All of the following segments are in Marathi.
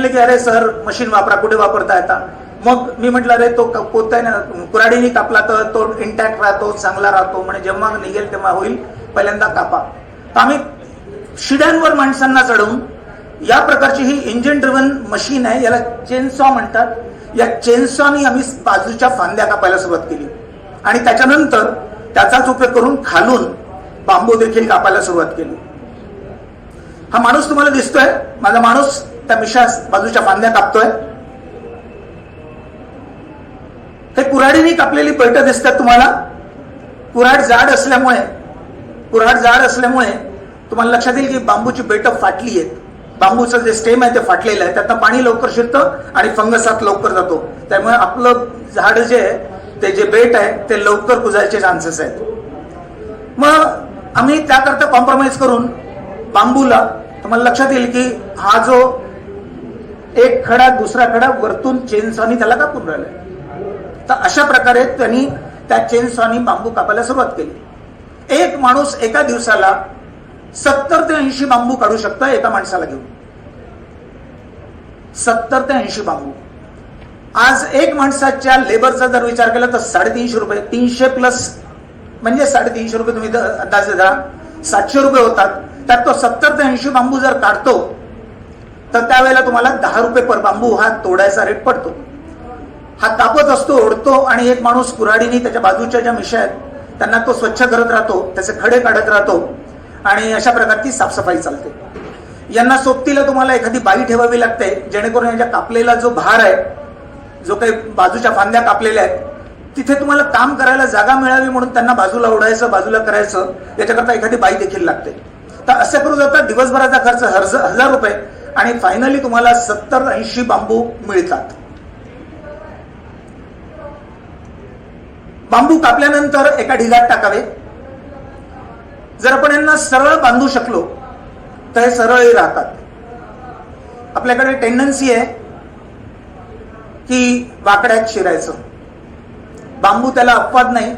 सांगितलं की अरे सर मशीन वापरा, कुठे वापरता येता. मग मी म्हटलं अरे तो कोणता ना कुऱ्हाडीने कापला तर तो इंटॅक्ट राहतो, चांगला राहतो, म्हणजे जेव्हा निघेल तेव्हा होईल, पहिल्यांदा कापा. तर आम्ही शिड्यांवर माणसांना चढवून या प्रकारची ही इंजिन ड्रिव्हन मशीन आहे, याला चेनसॉ म्हणतात. या चेनसॉनी आम्ही बाजूच्या फांद्या कापायला सुरुवात केली आणि त्याच्यानंतर त्याचाच उपयोग करून खालून बांबू देखील कापायला सुरुवात केली. हा माणूस तुम्हाला दिसतोय, माझा माणूस त्या मिशा बाजूच्या फांद्या कापतोय. हे कुऱ्हाडीने कापलेली पैठ दिसतात तुम्हाला. कुऱ्हाड जाड असल्यामुळे तुम्हाला लक्षात येईल की बांबूची बेट फाटली आहेत. बांबूचं जे स्टेम आहे ते फाटलेलं आहे, त्यातनं पाणी लवकर शिरतं आणि फंगसात लवकर जातो. त्यामुळे आपलं झाड जे आहे ते जे बेट आहे ते लवकर कुजायचे चान्सेस आहेत. मग आम्ही त्याकरता कॉम्प्रोमाइज करून बांबूला तुम्हाला लक्षात येईल की हा जो एक खडा दुसरा खडा वरतून चेनसॉनी त्याला कापून राहिलाय. तर अशा प्रकारे त्यांनी त्या चेनसॉनी बांबू कापायला सुरुवात केली. एक माणूस एका दिवसाला 70 ते 80 बांबू काढू शकतो एका माणसाला घेऊन. 70 ते 80 बांबू. आज एक माणसाच्या लेबरचा जर विचार केला तर 350 रुपये, 300 प्लस म्हणजे 350 रुपये तुम्ही अंदाजे धरा, 700 रुपये होतात. त्यात तो 70 ते 80 बांबू जर काढतो तर त्यावेळेला तुम्हाला 10 रुपये पर बांबू हा तोडायचा रेट पडतो. हा कापत असतो, ओढतो आणि एक माणूस कुऱ्हाडीने त्याच्या बाजूच्या ज्या मिशा आहेत त्यांना तो स्वच्छ करत राहतो, त्याचे खडे काढत राहतो आणि अशा प्रकारची साफसफाई चालते. यांना सोबतीला तुम्हाला एखादी बाई ठेवावी लागते जेणेकरून यांच्या कापलेला जो भार आहे, जो काही बाजूच्या फांद्या कापलेल्या आहेत, तिथे तुम्हाला काम करायला जागा मिळावी म्हणून त्यांना बाजूला ओढायचं, बाजूला करायचं, याच्याकरता एखादी बाई देखील लागते. तर असं करू जातात दिवसभराचा खर्च 1000 रुपये आणि फायनली तुम्हाला 70-80 बांबू मिळतात. बांबू कापल्यानंतर एका ढिगात टाकावे. जर आपण यांना सरळ बांधू शकलो तर हे सरळही राहतात. आपल्याकडे टेंडन्सी आहे की वाकड्यात शिरायचं. बांबू त्याला अपवाद नाही,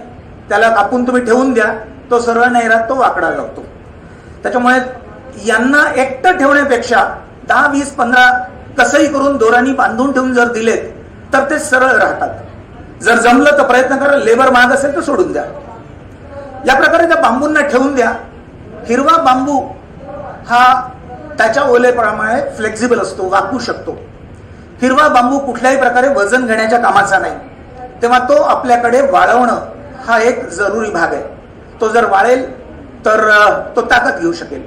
त्याला कापून तुम्ही ठेवून द्या, तो सरळ नाही राहत, तो वाकडा लागतो. त्याच्यामुळे यांना एकटं ठेवण्यापेक्षा 10, 20, 15 कसंही करून दोरांनी बांधून ठेवून जर दिलेत तर ते सरळ राहतात. जर जमलं तर प्रयत्न करा, लेबर महाग असेल तर सोडून द्या. या प्रकारे त्या बांबूंना ठेवून द्या. हिरवा बांबू हा त्याच्या ओलेप्रमाणे फ्लेक्झिबल असतो, वाकू शकतो. हिरवा बांबू कुठल्याही प्रकारे वजन घेण्याच्या कामाचा नाही, तेव्हा तो आपल्याकडे वाळवणं हा एक जरुरी भाग आहे. तो जर वाळेल तर तो ताकद घेऊ शकेल.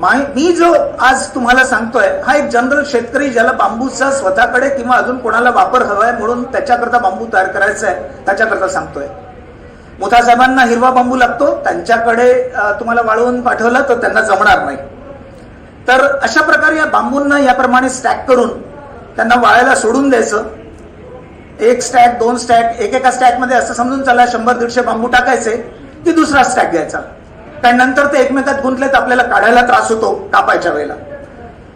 मी जो आज तुम्हाला सांगतोय हा एक जनरल शेतकरी ज्याला बांबूचा स्वतःकडे किंवा अजून कोणाला वापर हवाय म्हणून त्याच्याकरता बांबू तयार करायचा आहे त्याच्याकरता सांगतोय. मोठ्या साहेबांना हिरवा बांबू लागतो, त्यांच्याकडे तुम्हाला वाळवून पाठवलं तर त्यांना जमणार नाही. तर अशा प्रकारे या बांबूंना याप्रमाणे स्टॅक करून त्यांना वाळायला सोडून द्यायचं. 1 स्टॅक 2 स्टॅक, एकेका स्टॅकमध्ये असं समजून चला 100-150 बांबू टाकायचे की दुसरा स्टॅक घ्यायचा. कारण नंतर ते एकमेकात गुंतले तर आपल्याला काढायला त्रास होतो कापायच्या वेळेला.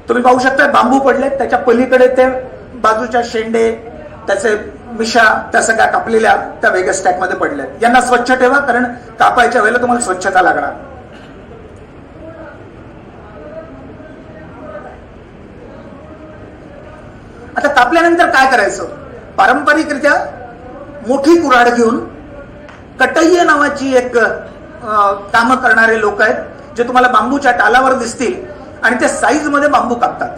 तुम्ही पाहू शकता बांबू पडले, त्याच्या पलीकडे ते बाजूच्या शेंडे, त्याचे मिशा, त्या सगळ्या कापलेल्या त्या वेगळ्या स्टॅकमध्ये पडल्या. यांना स्वच्छ ठेवा कारण कापायच्या वेळेला तुम्हाला स्वच्छता लागणार. आता कापल्यानंतर काय करायचं? पारंपरिकरित्या मोठी कुऱ्हाड घेऊन कटय्य नावाची एक कामं करणारे लोक आहेत जे तुम्हाला बांबूच्या टालावर दिसतील आणि ते साईज मध्ये बांबू कापतात.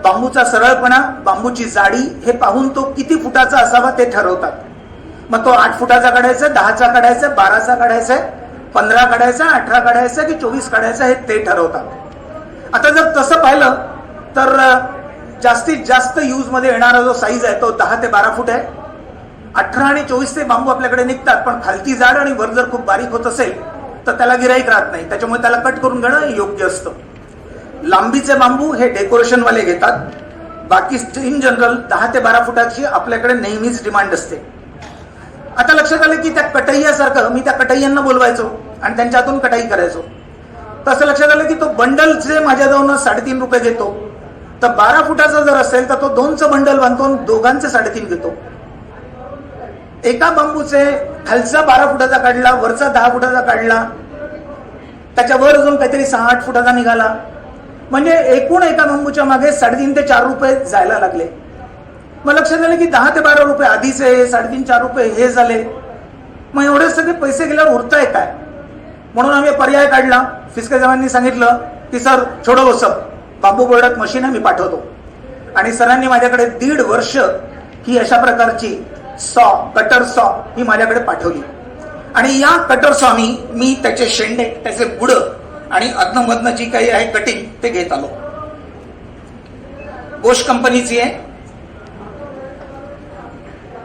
बांबूचा सरळपणा, बांबूची जाडी हे पाहून तो किती फुटाचा असावा ते ठरवतात. मग तो 8 फुटाचा काढायचा, 10चा काढायचा, 12चा काढायचा, 15 काढायचा, 18 काढायचा की 24 काढायचा हे ते ठरवतात. आता जर तसं पाहिलं तर जास्तीत जास्त यूज मध्ये येणारा जो साईज आहे तो 10 ते 12 फूट आहे. 18 आणि 24 ते बांबू आपल्याकडे निघतात, पण खालती जाड आणि वर जर खूप बारीक होत असेल तर त्याला गिराईक राहत नाही. त्याच्यामुळे त्याला कट करून घेणं योग्य असतं. लांबीचे बांबू हे डेकोरेशन वाले घेतात. बाकी इन जनरल 10 ते 12 फुटाची आपल्याकडे नेहमीच डिमांड असते. आता लक्षात आलं की त्या कटैयासारखं मी त्या कटैयांना बोलवायचो आणि त्यांच्या हातून कटाई करायचो. तसं लक्षात आलं की तो बंडल जे माझ्याजवळ 3.5 रुपये घेतो, तर 12 फुटाचा जर असेल तर तो 2चं बंडल बांधतो, दोघांचे 3.5 घेतो. एका बांबूचे खालचा 12 फुटाचा काढला, वरचा 10 फुटाचा काढला, त्याच्यावर अजून काहीतरी 6-8 फुटाचा निघाला. म्हणजे एकूण एका बांबूच्या मागे 3.5 ते 4 रुपये जायला लागले. मग लक्षात आलं की 10 ते 12 रुपये आधीचे, 3.5-4 रुपये हे झाले. मग एवढे सगळे पैसे गेल्यावर उरतंय काय? म्हणून आम्ही पर्याय काढला. फिस्के साहेबांनी सांगितलं की सर छोडो वो सब, बांबू प्रोडक्ट मशीन आहे, मी पाठवतो. आणि सरांनी माझ्याकडे 1.5 वर्ष ही अशा प्रकारची कटर सॉ ही माझ्याकडे पाठवली. आणि या कटर सॉनी मी त्याचे शेंडे, त्याचे बुडं आणि अधनमधनं जी काही आहे कटिंग ते घेत आलो. बोश कंपनीची आहे.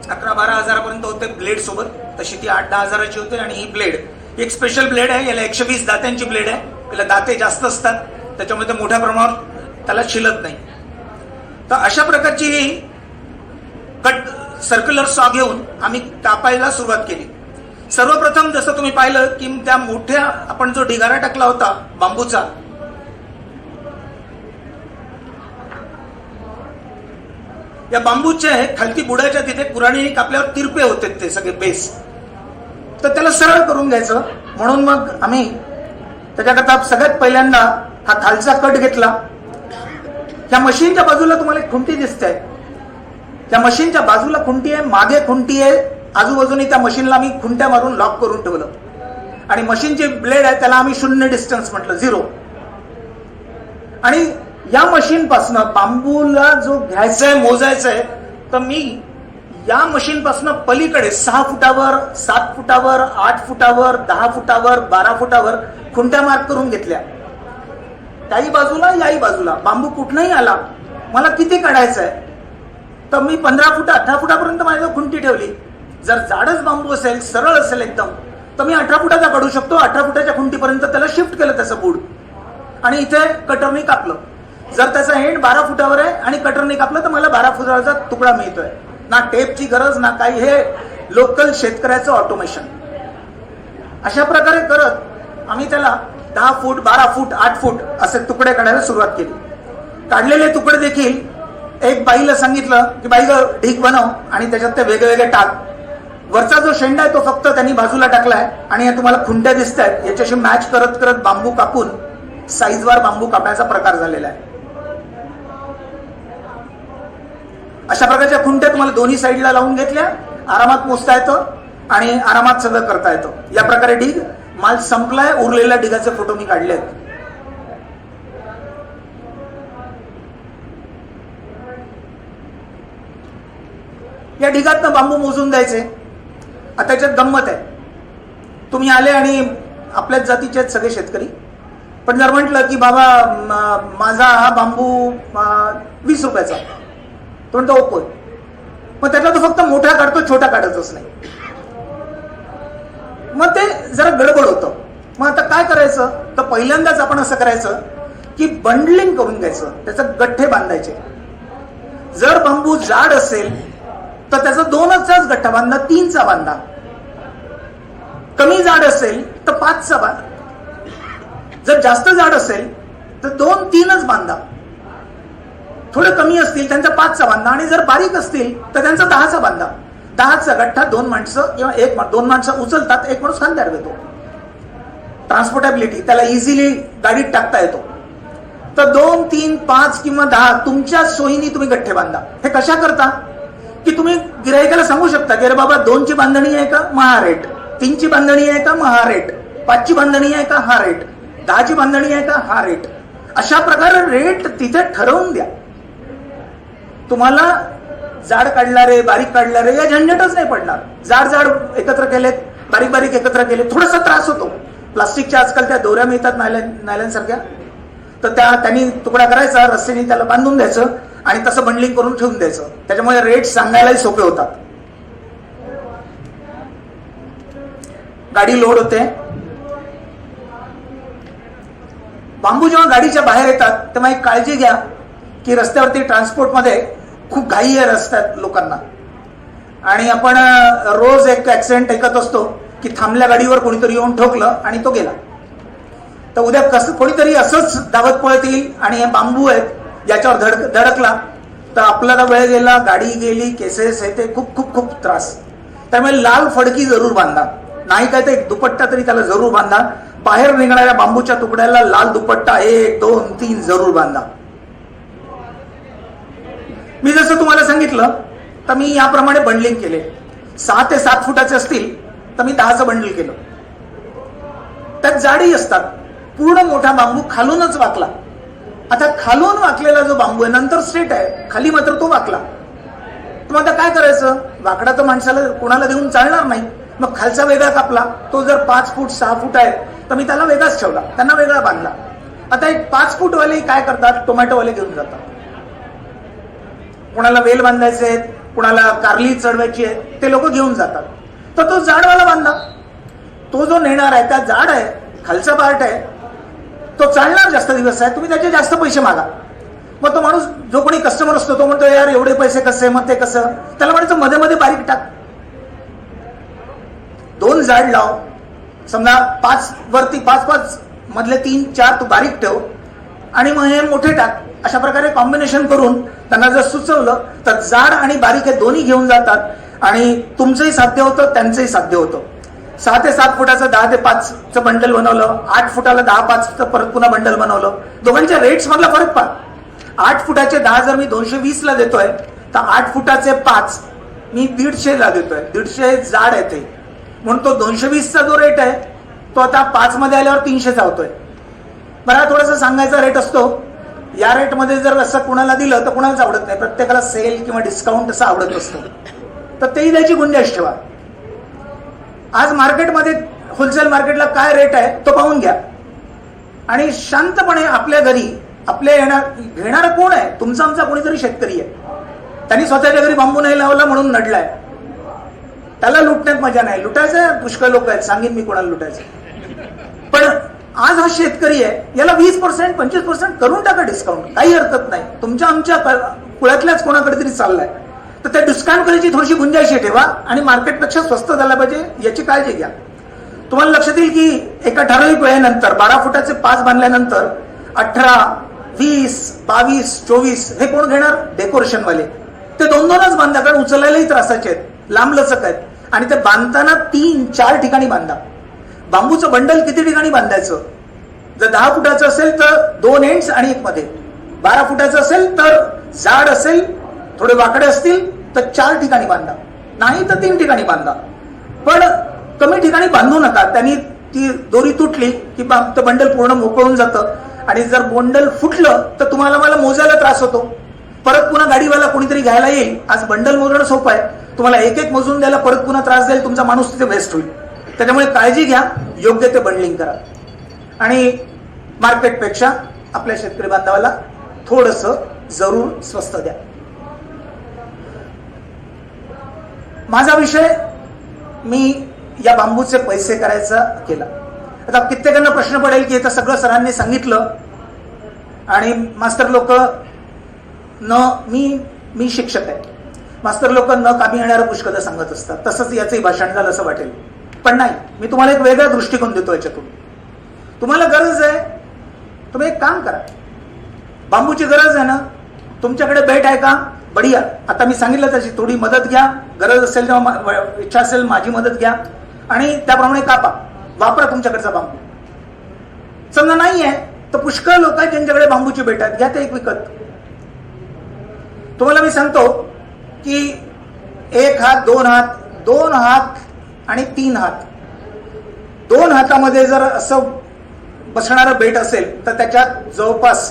11-12 हजारापर्यंत होते ब्लेड सोबत. तशी ती 8-10 हजाराची होते. आणि ही ब्लेड एक स्पेशल ब्लेड आहे. याला 120 दात्यांची ब्लेड आहे. याला दाते जास्त असतात, त्याच्यामुळे ते मोठ्या प्रमाणावर त्याला शिलत नाही. तर अशा प्रकारची ही कट सर्क्युलर सॉ घेऊन आम्ही कापायला सुरुवात केली. सर्वप्रथम जसं तुम्ही पाहिलं की त्या मोठ्या आपण जो ढिगारा टाकला होता बांबूचा, या बांबूचे खालती बुडाच्या तिथे कुऱ्हाडीने कापल्यावर तिरपे होते ते सगळे बेस. तर त्याला सरळ करून घ्यायचं. म्हणून मग आम्ही त्याच्याकरता सगळ्यात पहिल्यांदा हा खालचा कट घेतला. या मशीनच्या बाजूला तुम्हाला एक खुंटी दिसते. त्या मशीनच्या बाजूला खुंटी आहे, मागे खुंटी आहे, आजूबाजूने त्या मशीनला आम्ही खुंट्या मारून लॉक करून ठेवलं. आणि मशीनची ब्लेड आहे त्याला आम्ही 0 डिस्टन्स म्हटलं, 0. आणि या मशीन पासनं बांबूला जो घ्यायचा आहे, मोजायचा आहे, तर मी या मशीन पासनं पलीकडे 6 फुटावर, 7 फुटावर, 8 फुटावर, 10 फुटावर, 12 फुटावर खुंट्या मार्क करून घेतल्या. त्याही बाजूला याही बाजूला बांबू कुठनंही आला, मला किती काढायचं आहे, तर मी 15 फुट 18 फुटापर्यंत माझ्या खुंटी ठेवली. जर जाडच बांबू असेल, सरळ असेल एकदम, तर मी 18 फुटाचा काढू शकतो. 18 फुटाच्या खुंटीपर्यंत त्याला शिफ्ट केलं त्याचं बूड आणि इथे कटरने कापलं. जर त्याचा एंड 12 फुटावर आहे आणि कटरने कापलं तर मला 12 फुटाचा तुकडा मिळतोय. ना टेपची गरज ना काही, हे लोकल शेतकऱ्याचं ऑटोमेशन. अशा प्रकारे करत आम्ही त्याला 10 फूट, 12 फूट, 8 फूट असे तुकडे काढायला सुरुवात केली. काढलेले तुकडे देखील एक बाईला सांगितलं की बाई ग ढीक बनव आणि त्याच्यात ते वेगवेगळे टाक. वरचा जो शेंडा आहे तो फक्त त्यांनी बाजूला टाकलाय आणि या तुम्हाला खुंट्या दिसत आहेत, याच्याशी मॅच करत करत बांबू कापून साईजवार बांबू कापण्याचा प्रकार झालेला आहे. अशा प्रकारच्या खुंट्या तुम्हाला दोन्ही साईडला लावून घेतल्या, आरामात मोजता येतं आणि आरामात सगळं करता येतं. या प्रकारे ढीग माल संपलाय. उरलेल्या ढिगाचे फोटो मी काढले आहेत. या ढिगातनं बांबू मोजून द्यायचे. आता त्याच्यात गंमत आहे. तुम्ही आले आणि आपल्याच जातीचे आहेत सगळे शेतकरी, पण जर म्हटलं की बाबा माझा हा बांबू 20 रुपयाचा, तो म्हणतो ओपो. मग त्यातला तो फक्त मोठा काढतो, छोटा काढतच नाही. मग ते जरा गडबड होतं. मग आता काय करायचं, तर पहिल्यांदाच आपण असं करायचं की बंडलिंग करून घ्यायचं, त्याचे गठ्ठे बांधायचे. जर बांबू जाड असेल तर त्याचा 2चाच गठ्ठा बांधा, 3चा बांधा. कमी जाड असेल तर 5चा बांधा. जर जास्त जाड असेल तर 2-3च बांधा. थोडे कमी असतील त्यांचा 5चा बांधा. आणि जर बारीक असतील तर त्यांचा 10चा बांधा. 10चा गठ्ठा 2 माणसं किंवा 2 माणसं उचलतात, एक माणूस खांद्यावर घेतो. ट्रान्सपोर्टेबिलिटी, त्याला इझिली गाडीत टाकता येतो. तर 2, 3, 5 किंवा 10 तुमच्या सोयीने तुम्ही गठ्ठे बांधा. हे कशा करता की तुम्ही गिराईकाला सांगू शकता की अरे बाबा 2ची बांधणी आहे का, मग हा रेट. 3ची बांधणी आहे का, मग हा रेट. 5ची बांधणी आहे का, हा रेट. 10ची बांधणी आहे का, हा रेट. अशा प्रकारे रेट तिथे ठरवून द्या. तुम्हाला जाड काढणारे, बारीक काढणारे या झंझटच नाही पडणार. जाड जाड एकत्र केलेत, बारीक बारीक एकत्र केले, थोडासा त्रास होतो. प्लास्टिकच्या आजकाल त्या दोऱ्या मिळतात नायलॉन सारख्या, तर त्यांनी तुकडा करायचा, रस्त्याने त्याला बांधून द्यायचं आणि तसं बंडलिंग करून ठेवून द्यायचं. त्याच्यामुळे रेट सांगायलाही सोपे होतात. गाडी लोड होते. बांबू जेव्हा गाडीच्या बाहेर येतात तेव्हा एक काळजी घ्या की रस्त्यावरती ट्रान्सपोर्टमध्ये खूप घाई आहे रस्त्यात लोकांना. आणि आपण रोज एक ऍक्सिडेंट ऐकत असतो की थांबल्या गाडीवर कोणीतरी येऊन ठोकलं आणि तो गेला. तर उद्या कसं कोणीतरी असंच धावत पळत येईल आणि हे बांबू आहेत याच्यावर धडकला तर आपल्याला वेळ गेला, गाडी गेली, केसेस आहे, ते खूप खूप खूप त्रास. त्यामुळे लाल फडकी जरूर बांधा. नाही काय तर एक दुपट्टा तरी त्याला जरूर बांधा. बाहेर निघणाऱ्या बांबूच्या तुकड्याला लाल दुपट्टा 1, 2, 3 जरूर बांधा. मी जसं तुम्हाला सांगितलं तर मी याप्रमाणे बंडलिंग केले. 6 ते 7 फुटाचे असतील तर मी 10चं बंडल केलं. त्यात जाडी असतात. पूर्ण मोठा बांबू खालूनच वाकला. आता खालून वाकलेला जो बांबू आहे नंतर स्ट्रेट आहे, खाली मात्र तो वाकला. मग आता काय करायचं? वाकडा तर माणसाला कोणाला देऊन चालणार नाही. मग खालचा वेगळा कापला. तो जर 5 फूट 6 फूट आहे तर मी त्याला वेगळाच ठेवला, त्यांना वेगळा बांधला. आता एक 5 फूटवाले काय करतात? टोमॅटोवाले घेऊन जातात. कोणाला वेल बांधायचे आहेत, कोणाला कारली चढवायची आहे, ते लोक घेऊन जातात. तर तो जाडवाला बांधा. तो जो नेणार आहे त्या जाड आहे, खालचा पार्ट आहे, तो चालणार जास्त दिवस आहे, तुम्ही त्याचे जास्त पैसे मागा. मग तो माणूस जो कोणी कस्टमर असतो तो म्हणतो यार एवढे पैसे कसे, मग ते कसं? त्याला म्हणायचं मध्ये मध्ये बारीक टाक. 2 जाड लाव. समजा 5 वरती 5 मधले 3 4 तू बारीक ठेव आणि मग हे मोठे टाक. अशा प्रकारे कॉम्बिनेशन करून त्यांना जर सुचवलं तर जाड आणि बारीक हे दोन्ही घेऊन जातात आणि तुमचंही साध्य होतं, त्यांचंही साध्य होतं. 6 ते 7 फुटाचं 10 ते 5चं बंडल बनवलं. 8 फुटाला 10-5चं परत पुन्हा बंडल बनवलं. दोघांच्या रेट्स मधला फरक पहा. 8 फुटाचे 10 जर मी 220ला देतोय तर 8 फुटाचे 5 मी 150ला देतोय. 150 जाड आहे ते, म्हणून तो 220चा जो रेट आहे तो आता 5 मध्ये आल्यावर 300चा होतोय. मला थोडंसं सांगायचा रेट असतो. या रेटमध्ये जर असं कुणाला दिलं तर कुणालाच आवडत नाही. प्रत्येकाला सेल किंवा डिस्काउंट असं आवडत असतं. तर तेही द्यायची गुंजाइश ठेवा. आज मार्केटमध्ये होलसेल मार्केटला काय रेट आहे तो पाहून घ्या आणि शांतपणे आपल्या घरी आपल्या घेणारा कोण आहे? तुमचा आमचा कोणीतरी शेतकरी आहे. त्यांनी स्वतःच्या घरी बांबू नाही लावला म्हणून नडलाय. त्याला लुटण्यात मजा नाही. लुटायचं पुष्कळ लोक आहेत, सांगेन मी कोणाला लुटायचं. पण आज हा शेतकरी आहे, याला 20% 25% करून टाका डिस्काउंट, काही हरकत नाही. तुमच्या आमच्या कुळातल्याच कोणाकडे तरी चाललाय तर त्या डिस्काउंट करायची थोडीशी गुंजाइश ठेवा आणि मार्केटपेक्षा स्वस्त झाला पाहिजे याची काळजी घ्या. तुम्हाला लक्षात येईल की एका ठराविक वेळेनंतर 12 फुटाचे 5 बांधल्यानंतर 18, 20, 22, 24 हे कोण घेणार? डेकोरेशनवाले. ते 2-2च बांधा, कारण उचलायलाही त्रासाचे आहेत, लांब लचक आहेत. आणि ते बांधताना 3-4 ठिकाणी बांधा. बांबूचं बंडल किती ठिकाणी बांधायचं? जर 10 फुटाचं असेल तर 2 एंड्स आणि 1 मध्ये. 12 फुटाचं असेल तर जाड असेल, थोडे वाकडे असतील तर 4 ठिकाणी बांधा, नाही तर 3 ठिकाणी बांधा. पण कमी ठिकाणी बांधू नका. त्यांनी ती दोरी तुटली की बंडल पूर्ण मोकळून जातं आणि जर बंडल फुटलं तर तुम्हाला मला मोजायला त्रास होतो. परत पुन्हा गाडीवाला कोणीतरी घ्यायला येईल. आज बंडल मोजणं सोपं आहे, तुम्हाला एक मोजून द्यायला परत पुन्हा त्रास देईल, तुमचा माणूस तिथे वेस्ट होईल. त्याच्यामुळे काळजी घ्या, योग्य ते बंडलिंग करा आणि मार्केटपेक्षा आपल्या शेतकरी बांधवाला थोडंसं जरूर स्वस्त द्या. माझा विषय मी या बांबूचे पैसे करायचा केला. आता कित्येकांना प्रश्न पडेल की आता सगळं सरांनी सांगितलं आणि मास्तर लोक मी शिक्षक आहे, मास्तर लोक न कामी येणारं पुष्कळ सांगत असतात, तसंच याचंही भाषण झालं असं वाटेल. पण नाही, मी तुम्हाला एक वेगळा दृष्टिकोन देतो याच्यातून. तुम्हाला गरज आहे, तुम्ही एक काम करा. बांबूची गरज आहे ना, तुमच्याकडे बेट आहे का? बढिया. आता मी सांगितलं त्याची थोडी मदत घ्या, गरज असेल तेव्हा इच्छा असेल माझी मदत घ्या आणि त्याप्रमाणे कापा, वापरा तुमच्याकडचा बांबू. समजा नाही आहे तर पुष्कळ लोक आहेत ज्यांच्याकडे बांबूची बेट आहेत, घ्या ते एक विकत. तुम्हाला मी सांगतो की 1 हात 2 हात 2 हात आणि 3 हात, 2 हातामध्ये जर असं बसणारं बेट असेल तर त्याच्यात जवळपास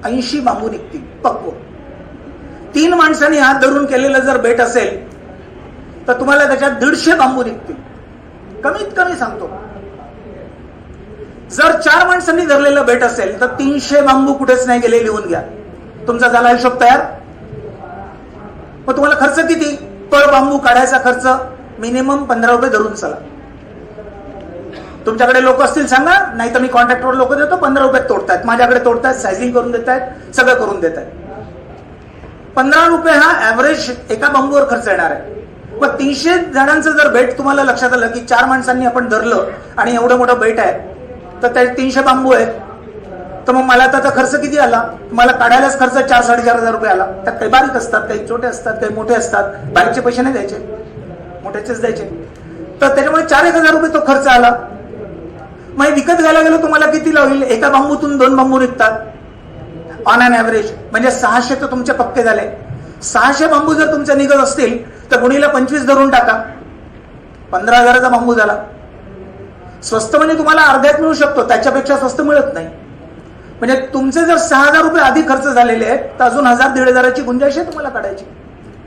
80 बांबू निघतील पक्व. 3 माणसांनी हात धरून केलेलं जर बेट असेल तर तुम्हाला त्याच्यात 150 बांबू निघतील, कमीत कमी सांगतो. जर 4 माणसांनी धरलेलं बेट असेल तर 300 बांबू कुठेच नाही गेले, लिहून घ्या. तुमचा झाला हिशोब तयार. मग तुम्हाला खर्च किती? पर बांबू काढायचा खर्च मिनिमम 15 रुपये धरून चला. तुमच्याकडे लोक असतील सांगा, नाही तर मी कॉन्ट्रॅक्टवर लोक देतो, 15 रुपयात तोडतायत, माझ्याकडे तोडतायत, सायझिंग करून देत आहेत, सगळं करून देत आहेत. 15 रुपये हा ऍव्हरेज एका बांबूवर खर्च येणार आहे. मग 300 जणांचं जर बेट तुम्हाला लक्षात आलं की 4 माणसांनी आपण धरलं आणि एवढं मोठं बेट आहे तर त्या 300 बांबू आहेत, तर मग मला त्याचा खर्च किती आला? मला काढायलाच खर्च 4-4.5 रुपये आला. त्यात काही बारीक असतात, काही छोटे असतात, काही मोठे असतात. बारीकचे पैसे नाही द्यायचे, मोठ्याचेच द्यायचे. तर त्याच्यामुळे 4-1 हजार रुपये तो खर्च आला. मग विकत घ्यायला गेलो तुम्हाला किती लावले? एका बांबूतून 2 बांबू निघतात ऑन अन ॲव्हरेज, म्हणजे 600 तर तुमचे पक्के झाले. 600 बांबू जर तुमचे निघत असतील तर गुणीला 25 धरून टाका, 15,000चा बांबू झाला. स्वस्त म्हणजे तुम्हाला अर्ध्यात मिळू शकतो, त्याच्यापेक्षा स्वस्त मिळत नाही. म्हणजे तुमचे जर 6,000 रुपये आधी खर्च झालेले आहेत तर अजून 1,000-1,500ची गुंजाइश आहे तुम्हाला काढायची.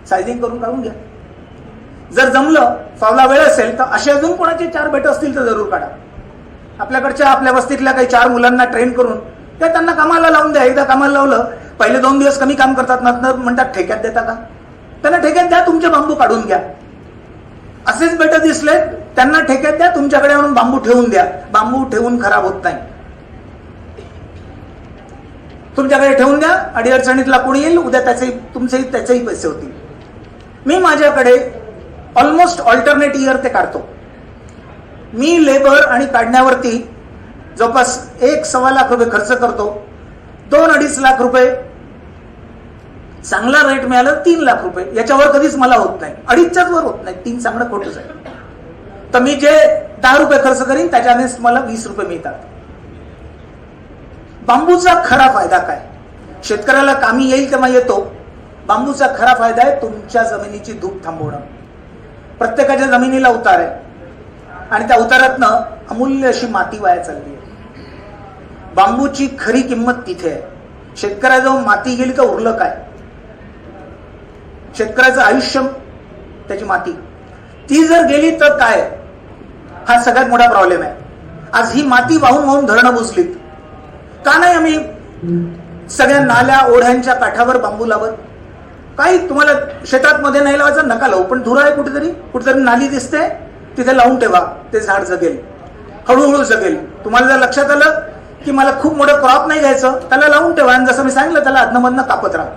सायझिंग करून काढून घ्या. जर जमलं, फावला वेळ असेल तर असे अजून कोणाचे 4 बेट असतील तर जरूर काढा. आपल्याकडच्या आपल्या वस्तीतल्या काही 4 मुलांना ट्रेन करून त्या त्यांना कामाला लावून द्या. एकदा कामाला लावलं, पहिले 2 दिवस कमी काम करतात, नंतर म्हणतात ठेक्यात देता का? त्यांना ठेक्यात द्या, तुमचे बांबू काढून घ्या. असेच बेट दिसले त्यांना ठेक्यात द्या, तुमच्याकडे आणून बांबू ठेवून द्या. बांबू ठेवून खराब होत नाही, तुमच्याकडे ठेवून द्या. अडीअडचणीतला कोणी येईल, उद्या त्याचेही पैसे होतील. मी माझ्याकडे ऑलमोस्ट ऑल्टरनेट इयर ते काढतो. मी लेबर आणि काढण्यावरती जवळपास 1-1.25 लाख रुपये खर्च करतो. 2-2.5 लाख रुपये चांगला रेट मिळाला, 3 लाख रुपये, याच्यावर कधीच मला होत नाही. 2.5च्याच वर होत नाही, 3 चांगलं खोटच आहे. तर मी जे 10 रुपये खर्च करीन त्याच्याने मला 20 रुपये मिळतात. बांबूचा खरा फायदा काय? शेतकऱ्याला कामी येईल तेव्हा येतो. बांबूचा खरा फायदा आहे तुमच्या जमिनीची धूप थांबवणं. प्रत्येकाच्या जमिनीला उतार आहे आणि त्या उतारातनं अमूल्य अशी माती वाया चालली आहे. बांबूची खरी किंमत तिथे आहे. शेतकऱ्याजवळ माती गेली तर उरलं काय? शेतकऱ्याचं आयुष्य त्याची माती, ती जर गेली तर काय? हा सगळ्यात मोठा प्रॉब्लेम आहे. आज ही माती वाहून वाहून धरणं बुजलीत. का नाही आम्ही सगळ्या नाल्या ओढ्यांच्या काठावर बांबू लावत? काही तुम्हाला शेतात मध्ये नाही लावायचं, नका लावू, पण धुरा आहे कुठेतरी नाली दिसते तिथे लावून ठेवा. ते झाड जगेल, हळूहळू जगेल. तुम्हाला जर लक्षात आलं की मला खूप मोठं क्रॉप नाही घ्यायचं, त्याला लावून ठेवा आणि जसं मी सांगितलं त्याला अधनमधनं कापत राहा,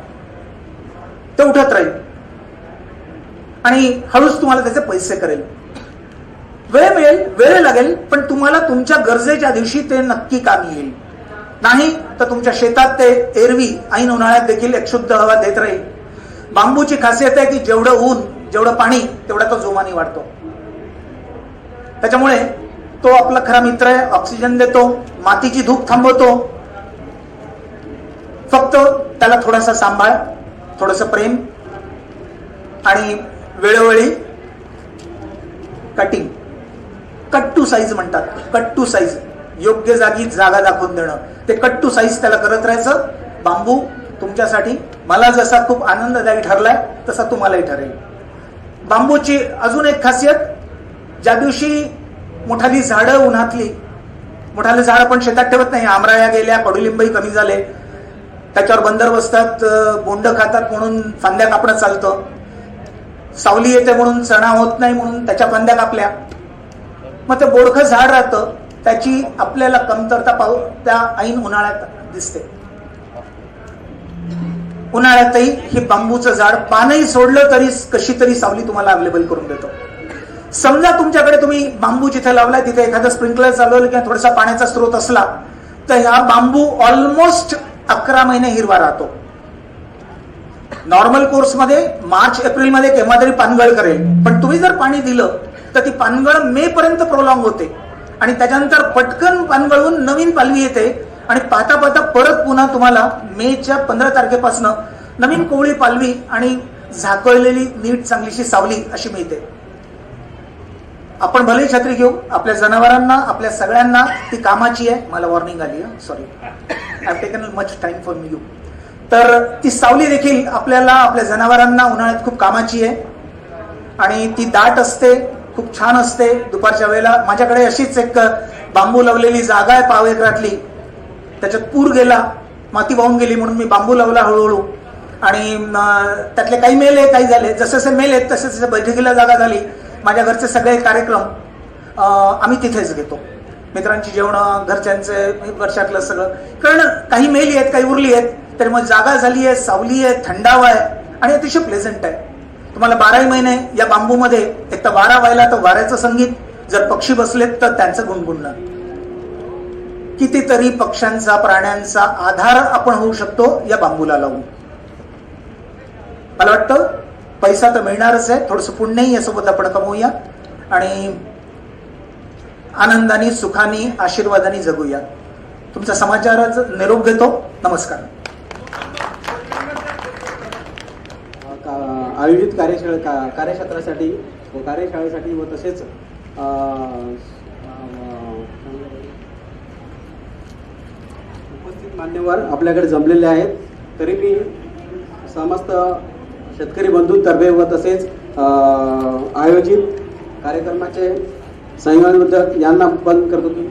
ते उठत राहील आणि हळूच तुम्हाला त्याचे पैसे करेल. वेळ मिळेल, वेळ लागेल, पण तुम्हाला तुमच्या गरजेच्या दिवशी ते नक्की कामी येईल. नाही तर तुमच्या शेतात ते एरवी ऐन उन्हाळ्यात देखील एक शुद्ध हवा देत राहील. बांबूची खासियत आहे की जेवढं ऊन जेवढं पाणी तेवढा तो जोमाने वाढतो. त्याच्यामुळे तो आपला खरा मित्र आहे. ऑक्सिजन देतो, मातीची धूप थांबवतो. फक्त त्याला थोडासा सांभाळ, थोडंसं प्रेम आणि वेळोवेळी कटिंग, कट टू साईज म्हणतात, कट टू साईज, योग्य जागी जागा दाखवून देणं. ते कट टू साईज त्याला करत राहायचं. बांबू तुमच्यासाठी मला जसा खूप आनंददायी ठरलाय तसा तुम्हालाही ठरेल. बांबूची अजून एक खासियत, ज्या दिवशी मोठाली झाडं उन्हातली, मोठाले झाड आपण शेतात ठेवत नाही, आमराया गेल्या, कडुलिंबही कमी झाले, त्याच्यावर बंदर बसतात, बोंड खातात म्हणून फांद्या कापणं चालतं. सावली येते म्हणून चणा होत नाही म्हणून त्याच्या फांद्या कापल्या. मग ते बोडखं झाड राहतं, त्याची आपल्याला कमतरता त्या ऐन उन्हाळ्यात दिसते. उन्हाळ्यातही हे बांबूचं झाड पानही सोडलं तरी कशी तरी सावली तुम्हाला अवेलेबल करून देतो. समजा तुमच्याकडे तुम्ही बांबू जिथे लावलाय तिथे एखादा स्प्रिंकलर चालवलं किंवा थोडासा पाण्याचा स्रोत असला तर हा बांबू ऑलमोस्ट 11 महिने हिरवा राहतो. नॉर्मल कोर्समध्ये मार्च एप्रिल मध्ये केव्हा तरी पानगळ करेल, पण तुम्ही जर पाणी दिलं तर ती पानगळ मे पर्यंत प्रोलॉंग होते आणि त्याच्यानंतर पटकन पानगळून नवीन पालवी येते आणि पाहता पाहता परत पुन्हा तुम्हाला मेच्या 15 तारखेपासून नवीन कोवळी पालवी आणि झाकळलेली नीट चांगलीशी सावली अशी मिळते. आपण भले छत्री घेऊ, आपल्या जनावरांना, आपल्या सगळ्यांना ती कामाची आहे. मला वॉर्निंग आली, sorry, I have taken much time for you. तर ती सावली देखील आपल्याला, आपल्या जनावरांना उन्हाळ्यात खूप कामाची आहे आणि ती दाट असते, खूप छान असते. दुपारच्या वेळेला माझ्याकडे अशीच एक बांबू लावलेली जागा आहे 1 एकरातली, त्याच्यात पूर गेला, माती वाहून गेली म्हणून मी बांबू लावला हळूहळू आणि त्यातले काही मेले, काही झाले. जसे जसे मेले तसे तसे बैठकीला जागा झाली. माझ्या घरचे सगळे कार्यक्रम आम्ही तिथेच घेतो, मित्रांची जेवणं, घरच्यांचे, वर्षातलं सगळं. कारण काही मेली आहेत, काही उरली आहेत, तरी मग जागा झाली आहे, सावली आहे, थंडावा आहे आणि अतिशय प्लेझंट आहे. तुम्हाला 12 महिने या बांबूमध्ये एक तर वारा व्हायला तर वाऱ्याचं संगीत, जर पक्षी बसलेत तर त्यांचं गुणगुणणं. कितीतरी पक्ष्यांचा, प्राण्यांचा आधार आपण होऊ शकतो या बांबूला लावून. मला वाटतं पैसा तर मिळणारच आहे, थोडंसं पुण्यही यासोबत आपण कमवूया आणि आनंदाने, सुखाने, आशीर्वादाने जगूया. तुमचा समाचाराचा निरोप घेतो. नमस्कार. आयोजित कार्यक्षेत्रासाठी व कार्यशाळेसाठी व तसेच उपस्थित मान्यवर आपल्याकडे जमलेले आहेत. तरी मी समस्त शेतकरी बंधूंतर्फे व तसेच आयोजित कार्यक्रमाचे संयोजक यांना बंद करतो की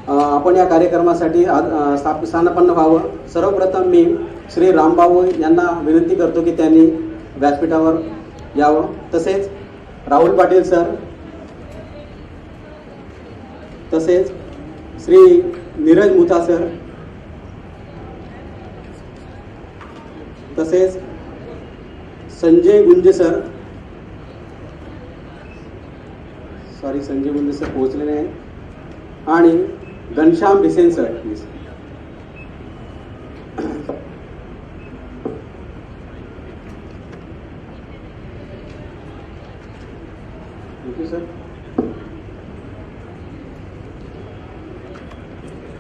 आपण या कार्यक्रमासाठी स्थानपन्न व्हावं. सर्वप्रथम मी श्री रामभाऊ यांना विनंती करतो की त्यांनी व्यासपीठावर यावं. तसेच राहुल पाटील सर, तसेच श्री नीरज मुथा सर, तसेच संजय गुंजे सर, संजय गुंजे सर पोहोचलेले आहेत, आणि घनश्याम भिसेन सर प्लीज. Thank you sir.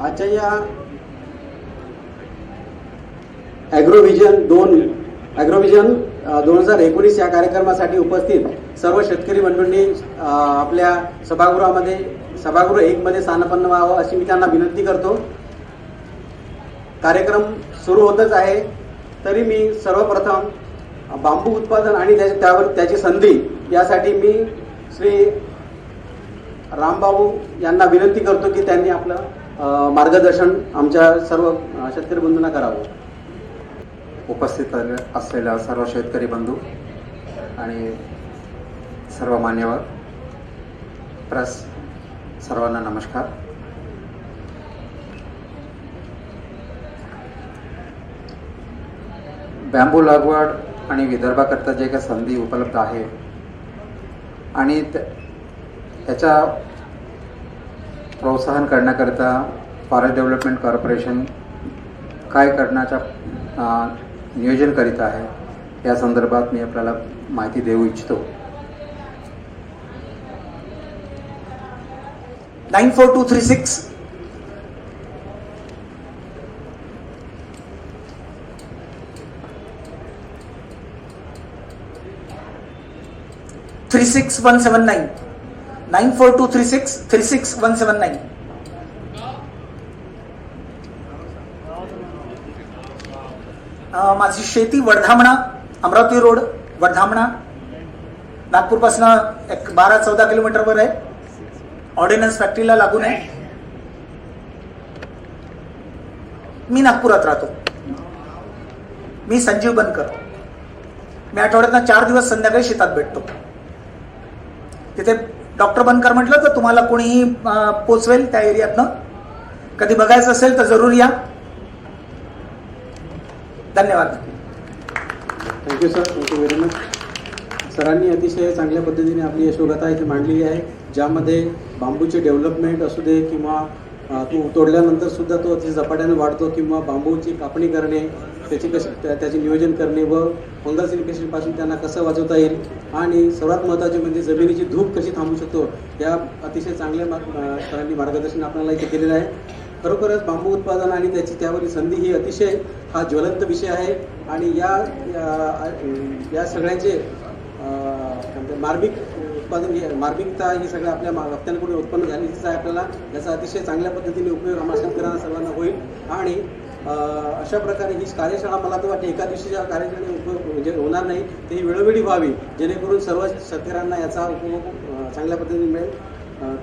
आजच्या या ॲग्रोव्हिजन 2019 या कार्यक्रमासाठी उपस्थित सर्व शेतकरी बंधूंनी आपल्या सभागृह 1 मध्ये स्थानपन्न व्हावं अशी मी त्यांना विनंती करतो. कार्यक्रम सुरू होतच आहे, तरी मी सर्वप्रथम बांबू उत्पादन आणि त्याची संधी यासाठी मी श्री रामभाऊ यांना विनंती करतो की त्यांनी आपलं मार्गदर्शन आमच्या सर्व शेतकरी बंधूंना करावं. उपस्थित असलेल्या सर्व शेतकरी बंधू आणि सर्व मान्यवर, प्रेस, सर्वांना नमस्कार. बॅम्बू लागवड आणि विदर्भाकरता जे काही संधी उपलब्ध आहे आणि त्याच्या प्रोत्साहन करण्याकरता फॉरेस्ट डेव्हलपमेंट कॉर्पोरेशन काय करण्याचा नियोजन करीत आहे या संदर्भात मी आपल्याला माहिती देऊ इच्छितो. 94236 36179 94236 36179. माझी शेती वडधामणा, अमरावती रोड, वडधामणा, नागपूरपासून एक 12-14 किलोमीटरवर आहे. ऑर्डिनन्स फॅक्टरीला लागून आहे. मी नागपुरात राहतो. मी संजीव बनकर. मी आठवड्यातनं 4 दिवस संध्याकाळी शेतात भेटतो. तिथे डॉक्टर बनकर म्हटलं तर तुम्हाला कोणीही पोचवेल त्या एरियातनं. कधी बघायचं असेल तर जरूर या. धन्यवाद. Thank you sir. Thank you very much. सरांनी अतिशय चांगल्या पद्धतीने आपली यशोगाथा इथे मांडलेली आहे, ज्यामध्ये बांबूचे डेव्हलपमेंट असू दे किंवा तो तोडल्यानंतर सुद्धा तो अति झपाट्याने वाढतो किंवा बांबूची कापणी करणे, त्याचे नियोजन करणे व फंगस इन्फेक्शनपासून त्यांना कसं वाचवता येईल आणि सर्वात महत्त्वाचे म्हणजे जमिनीची धूप कशी थांबवू शकतो, या अतिशय चांगल्या सरांनी मार्गदर्शन आपल्याला इथे केलेलं आहे. खरोखरच बांबू उत्पादन आणि त्यावरील संधी ही अतिशय हा ज्वलंत विषय आहे आणि या सगळ्यांचे मार्मिकता ही सगळ्या आपल्या वक्त्यांकडून उत्पन्न झालीच आहे. आपल्याला याचा अतिशय चांगल्या पद्धतीने उपयोग आम्हाला शेतकऱ्यांना सर्वांना होईल आणि अशा प्रकारे ही कार्यशाळा मला तर वाटते एका दिवशीच्या कार्यशाळेने उपयोग म्हणजे होणार नाही, ती वेळोवेळी व्हावी जेणेकरून सर्व शेतकऱ्यांना याचा उपयोग चांगल्या पद्धतीने मिळेल.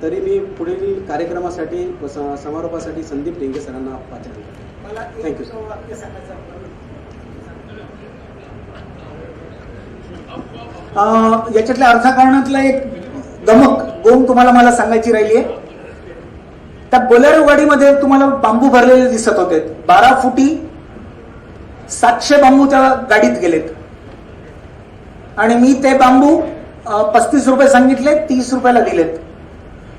तरी मी पुढील कार्यक्रमासाठी समारोपासाठी संदीप ढेंगे सरांना पाठवतो. Thank you sir. याच्यातल्या अर्थकारणातला एक गमक गोम तुम्हाला मला सांगायची राहिली आहे. त्या बोलेरो गाडीमध्ये तुम्हाला बांबू भरलेले दिसत होते. 12 फुटी 700 बांबू त्या गाडीत गेलेत आणि मी ते बांबू 35 रुपये सांगितले, 30 रुपयाला दिलेत.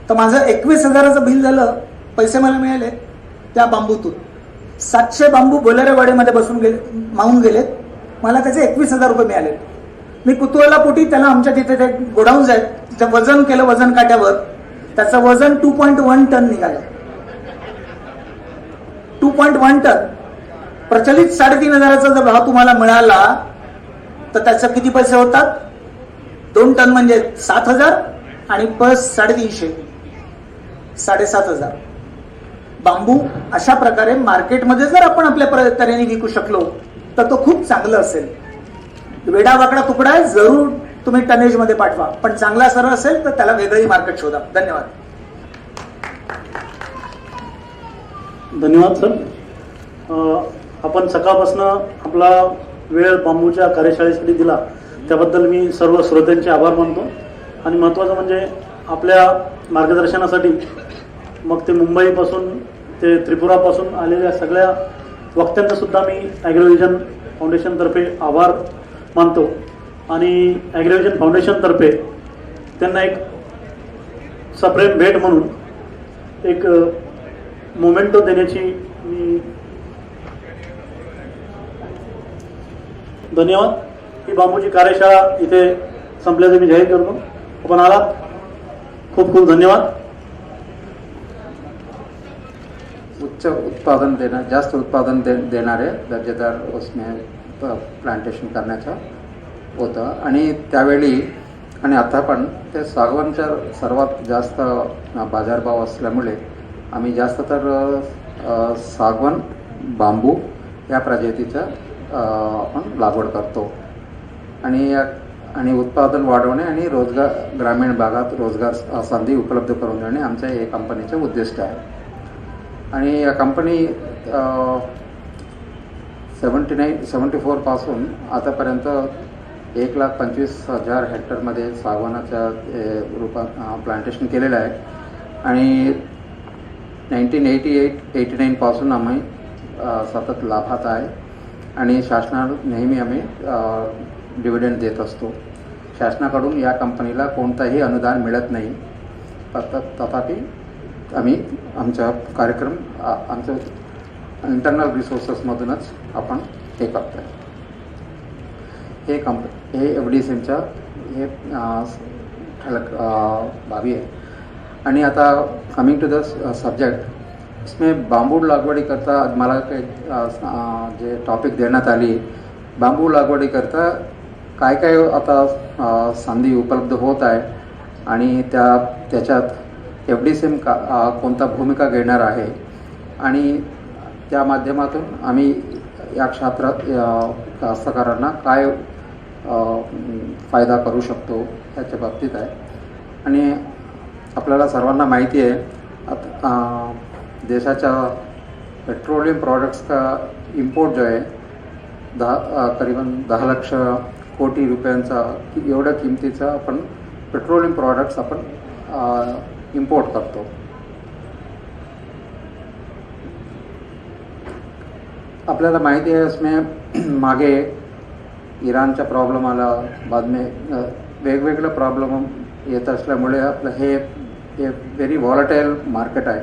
तर माझं 21,000चं बिल झालं. पैसे मला मिळाले त्या बांबूतून. 700 बांबू बोलेरो गाडीमध्ये बसून मावून गेलेत. मला त्याचे 21,000 रुपये मिळाले. मी कुतूहलापोटी त्याला आमच्या तिथे ते गोडाऊन्स आहेत तिथे वजन केलं, वजन काट्यावर त्याचं वजन 2.1 टन निघालं. 2.1 टन. प्रचलित 3,500चा जर भाव तुम्हाला मिळाला तर त्याचे किती पैसे होतात? 2 टन म्हणजे 7,000 आणि प्लस 350, 7,500. बांबू अशा प्रकारे मार्केटमध्ये जर आपण आपल्या तऱ्हेने विकू शकलो तर तो खूप चांगलं असेल. वेडावाकडा तुकडा आहे, जरूर तुम्ही टनेज मध्ये पाठवा, पण चांगला सरळ असेल तर त्याला वेगळी मार्केट शोधा. धन्यवाद. धन्यवाद सर. आपण सकाळपासून आपला वेळ बांबूच्या कार्यशाळेसाठी दिला त्याबद्दल मी सर्व श्रोत्यांचे आभार मानतो. आणि महत्त्वाचं म्हणजे आपल्या मार्गदर्शनासाठी मग ते मुंबईपासून ते त्रिपुरापासून आलेल्या सगळ्या वक्त्यांचा सुद्धा मी ॲग्रोव्हिजन फाउंडेशनतर्फे आभार मानतो. आणि ॲग्रोव्हिजन फाउंडेशनतर्फे त्यांना एक सप्रेम भेट म्हणून एक मोमेंटो देण्याची मी धन्यवाद. ही बांबूची कार्यशाळा इथे संपल्याचे मी जाहीर करतो. आपण आलात, खूप खूप धन्यवाद. उच्च उत्पादन जास्त उत्पादन देणारे दर्जेदार उसने प्लांटेशन करण्याचं होतं. आणि त्यावेळी आणि आता पण ते सागवानच्या सर्वात जास्त बाजारभाव असल्यामुळे आम्ही जास्त तर सागवान बांबू या प्रजातीचं आपण लागवड करतो. आणि उत्पादन वाढवणे आणि रोजगार, ग्रामीण भागात रोजगार संधी उपलब्ध करून देणे आमच्या या कंपनीचे उद्दिष्ट आहे. आणि या कंपनी 74 पासून आतापर्यंत 1,25,000 हेक्टरमध्ये सागवानाच्या रूपात प्लांटेशन केलेलं आहे. आणि 1988-89 पासून आम्ही सतत लाभात आहे. आणि शासनाला नेहमी आम्ही डिव्हिडंड देत असतो. शासनाकडून या कंपनीला कोणताही अनुदान मिळत नाही. तथापि आम्ही आमचा कार्यक्रम आमच्या इंटरनल रिसोर्सेसमधूनच आपण हे करतो आहे. हे FDSMच्या हे ठळक बाबी आहे. आणि आता कमिंग टू द सब्जेक्ट, इसमें बांबू लागवडी करता मला काही जे टॉपिक देण्यात आली, बांबू लागवडी करता काय काय आता संधी उपलब्ध होत आहे आणि त्याच्यात FDSM कोणता भूमिका घेणार आहे आणि त्या माध्यमातून आम्ही या क्षेत्रात कास्तकारांना काय फायदा करू शकतो याच्या बाबतीत आहे. आणि आपल्याला सर्वांना माहिती आहे आता देशाच्या पेट्रोलियम प्रोडक्ट्स का इम्पोर्ट जो आहे करीबन 10 लाख कोटी रुपयांचा एवढ्या किमतीचा आपण पेट्रोलियम प्रोडक्ट्स आपण इम्पोर्ट करतो. आपल्याला माहिती आहे इसमें मागे इराणचा प्रॉब्लेम आला, बाद में वेगवेगळे प्रॉब्लेम येत असल्यामुळे आपलं हे व्हेरी व्हॉलटाईल मार्केट आहे.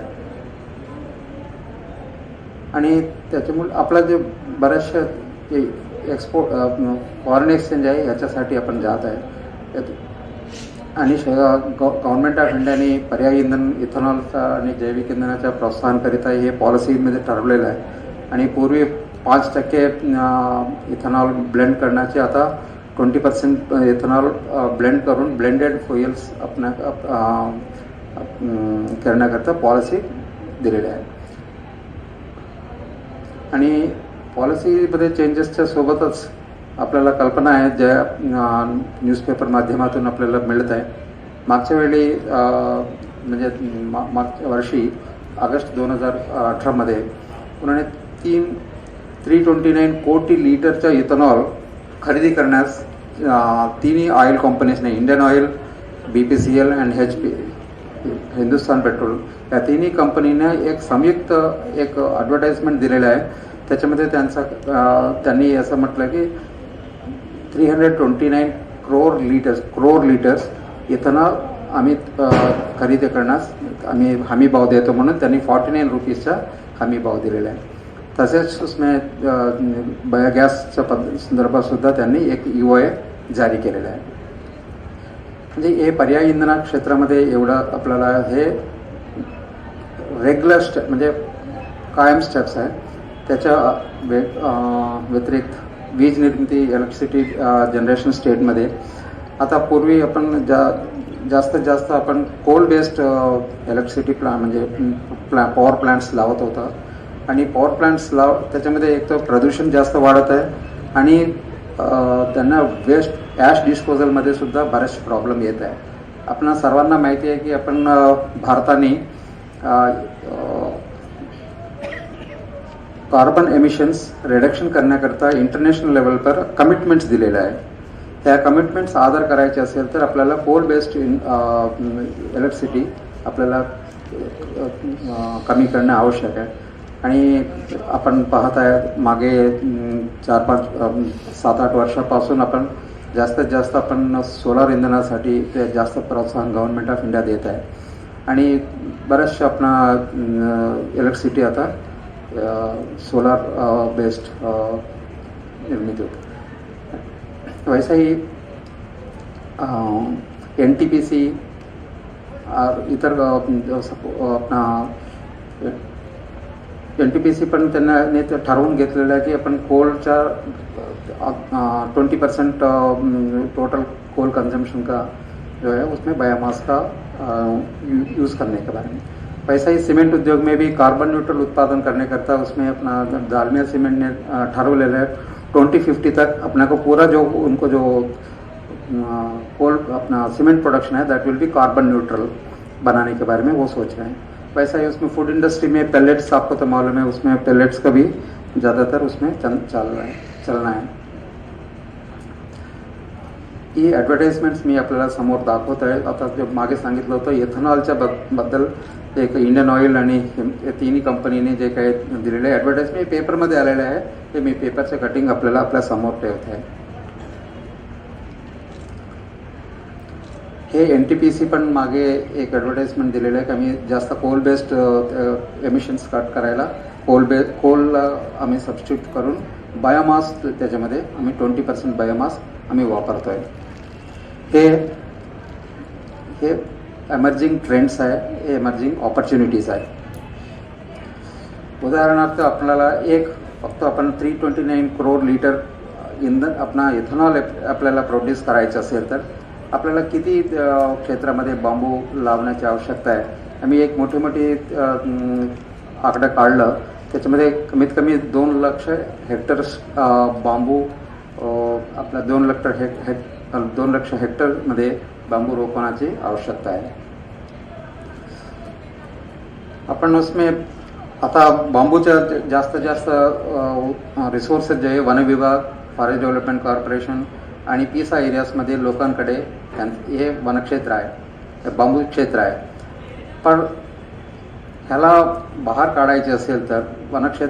आणि त्याच्यामुळे आपला जे बरेचसे एक्सपोर्ट फॉरेन एक्सचेंज आहे याच्यासाठी आपण जात आहे. आणि गव्हर्नमेंट ऑफ इंडियाने पर्यायी इंधन इथेनॉलचा आणि जैविक इंधनाच्या प्रोत्साहनकरिता हे पॉलिसीमध्ये ठरवलेलं आहे. आणि पूर्वी 5% इथेनॉल ब्लेंड करण्याचे आता 20% इथेनॉल ब्लेंड करून ब्लेंडेड फ्युएल्स करण्याकरता पॉलिसी दिलेली आहे. आणि पॉलिसीमध्ये चेंजेसच्या सोबतच आपल्याला कल्पना आहेत ज्या न्यूजपेपर माध्यमातून आपल्याला मिळत आहे. मागच्या वेळी म्हणजे मागच्या वर्षी ऑगस्ट 2018मध्ये उन्होंने 329 कोटी लिटरचा इथेनॉल खरेदी करण्यास तिन्ही ऑइल कंपनीजने, इंडियन ऑइल, BPCL आणि HP हिंदुस्तान पेट्रोल या तिन्ही कंपनीने एक संयुक्त एक ॲडव्हर्टाइजमेंट दिलेलं आहे. त्याच्यामध्ये त्यांनी असं म्हटलं की 329 करोड लिटर्स इथेनॉल आम्ही खरेदी करण्यास आम्ही हमी भाव देतो म्हणून त्यांनी 49 रुपीजचा हमी भाव दिलेला आहे. तसेच उसमें बायोगॅसच्या संदर्भात सुद्धा त्यांनी एक EOA जारी केलेला आहे. म्हणजे हे पर्यायी इंधना क्षेत्रामध्ये एवढं आपल्याला हे रेग्युलर स्टेप म्हणजे कायम स्टेप्स आहे. त्याच्या व्यतिरिक्त वीज निर्मिती इलेक्ट्रिसिटी जनरेशन स्टेटमध्ये आता पूर्वी आपण जास्तीत जास्त आपण कोल बेस्ड इलेक्ट्रिसिटी प्लांट म्हणजे पॉवर प्लांट्स लावत होता आणि पॉवर प्लांट्स त्याच्यामध्ये एक तर प्रदूषण जास्त वाढत आहे आणि त्यांना वेस्ट ॲश डिस्पोजलमध्ये सुद्धा बरेच प्रॉब्लेम येत आहे. आपणा सर्वांना माहिती आहे की आपण भारताने कार्बन एमिशन्स रिडक्शन करण्याकरता इंटरनॅशनल लेवल पर कमिटमेंट्स दिलेले आहे. त्या कमिटमेंट्स आदर करायचे असेल तर आपल्याला कोल बेस्ड इलेक्ट्रिसिटी आपल्याला कमी करणं आवश्यक आहे. आणि आपण पाहत आहे मागे 7-8 वर्षापासून आपण जास्तीत जास्त आपण सोलार इंधनासाठी ते जास्त प्रोत्साहन गव्हर्नमेंट ऑफ इंडिया देत आहे आणि बऱ्याचशा आपला इलेक्ट्रिसिटी आता सोलार बेस्ड निर्मित होते. वैसा ही NTPC और इतर अपना NTPC पण त्यांनी ठरवून घेतलेलं आहे की आपण कोलच्या 20% टोटल कोल कंजम्पशन का जो है उसमें बायोमास का यूज़ करने के बारे में. वैसा ही सीमेंट उद्योग में भी कार्बन न्यूट्रल उत्पादन करने करता उसमें अपना दालमिया सीमेंट ने ठरवलेलं आहे 2050 तक अपना को पूरा जो उनको जो कोल अपना सीमेंट प्रोडक्शन है that will be carbon neutral बनाने के बारे में वो सोच रहे हैं. वैसा ही उसमें फूड इंडस्ट्री में पेलेट्स आपको तो मालूम है उसमें पेलेट्स का भी ज़्यादातर उसमें चलना है. ही ॲडव्हर्टाइजमेंट्स मी आपल्याला समोर दाखवत आहे. आता जे मागे सांगितलं होतं इथेनॉलच्या बद्दल एक इंडियन ऑइल आणि तिन्ही कंपनीने जे काही दिलेले ॲडव्हर्टाइजमेंट पेपरमध्ये आलेले आहे ते मी पेपरचं कटिंग आपल्याला आपल्या समोर ठेवत आहे. हे NTPC पण मागे एक ॲडव्हर्टाइजमेंट दिलेलं आहे की आम्ही जास्त कोल बेस्ड एमिशन्स कट करायला कोल आम्ही सबस्टिट्यूट करून बायोमास त्याच्यामध्ये आम्ही 20% बायोमास आम्ही वापरतो आहे. हे एमर्जिंग ट्रेंड्स आहे, हे एमर्जिंग ऑपॉर्च्युनिटीज आहे. उदाहरणार्थ आपल्याला फक्त आपण 329 करोड लिटर इंधन आपला इथेनॉल आपल्याला प्रोड्यूस करायचं असेल तर आपल्याला किती क्षेत्रामध्ये बांबू लावण्याची आवश्यकता आहे. आम्ही एक मोठी आकडा काढलं त्याच्यामध्ये कमीत कमी 2 लाख हेक्टर्स बांबू आपला 2 लाख हेक्टरमध्ये बांबू रोपणाची आवश्यकता आहे. आपण उसमें आता बांबूच्या जास्त रिसोर्सेस जे आहे वन विभाग, फॉरेस्ट डेव्हलपमेंट कॉर्पोरेशन आणि PISA एरियाजमध्ये लोकांकडे हे वनक्षेत्र आहे, बांबू क्षेत्र आहे. पण ह्याला बाहेर काढायचे असेल तर वनाचे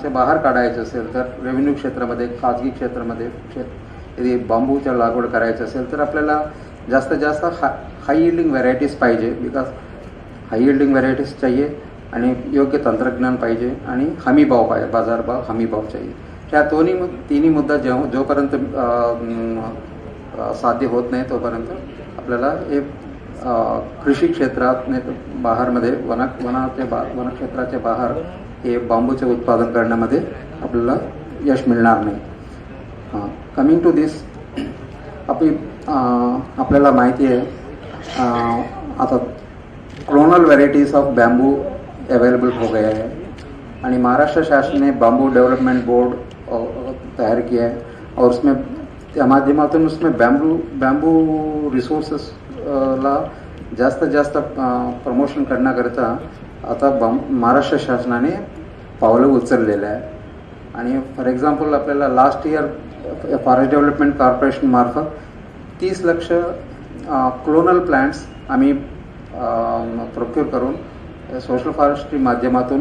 बाहेर काढायचे असेल तर रेव्हेन्यू क्षेत्रामध्ये खाजगी क्षेत्रामध्ये यदि बांबूच्या लागवड करायचं असेल तर आपल्याला जास्तीत जास्त हाय यील्डिंग व्हरायटीज पाहिजे. बिकॉज हाय यील्डिंग व्हरायटीज चाहिए आणि योग्य तंत्रज्ञान पाहिजे आणि हमी भाव पाहिजे, बाजारभाव हमी भाव चाहिए. ह्या तिन्ही मुद्दा जोपर्यंत साध्य होत नाही तोपर्यंत आपल्याला हे कृषी क्षेत्रात बाहेरमध्ये वनक्षेत्राच्या बाहेर हे बांबूचे उत्पादन करण्यामध्ये आपल्याला यश मिळणार नाही. कमिंग टू दिस आपल्याला माहिती आहे आता clonal varieties of bamboo available हो गया है आणि महाराष्ट्र शासन ने बांबू डेवलपमेंट बोर्ड तैयार किया है और उसमें माध्यमातून उसमें बैम्बू रिसोर्सेस ला जास्त प्रमोशन करण्याकरता आता महाराष्ट्र शासनाने पावलं उचललेलं आहे. आणि फॉर एक्झाम्पल आपल्याला last year forest development corporation मार्फत 30 लाख क्लोनल प्लांट्स आम्ही प्रोक्यूर करून सोशल फॉरेस्ट्री माध्यमातून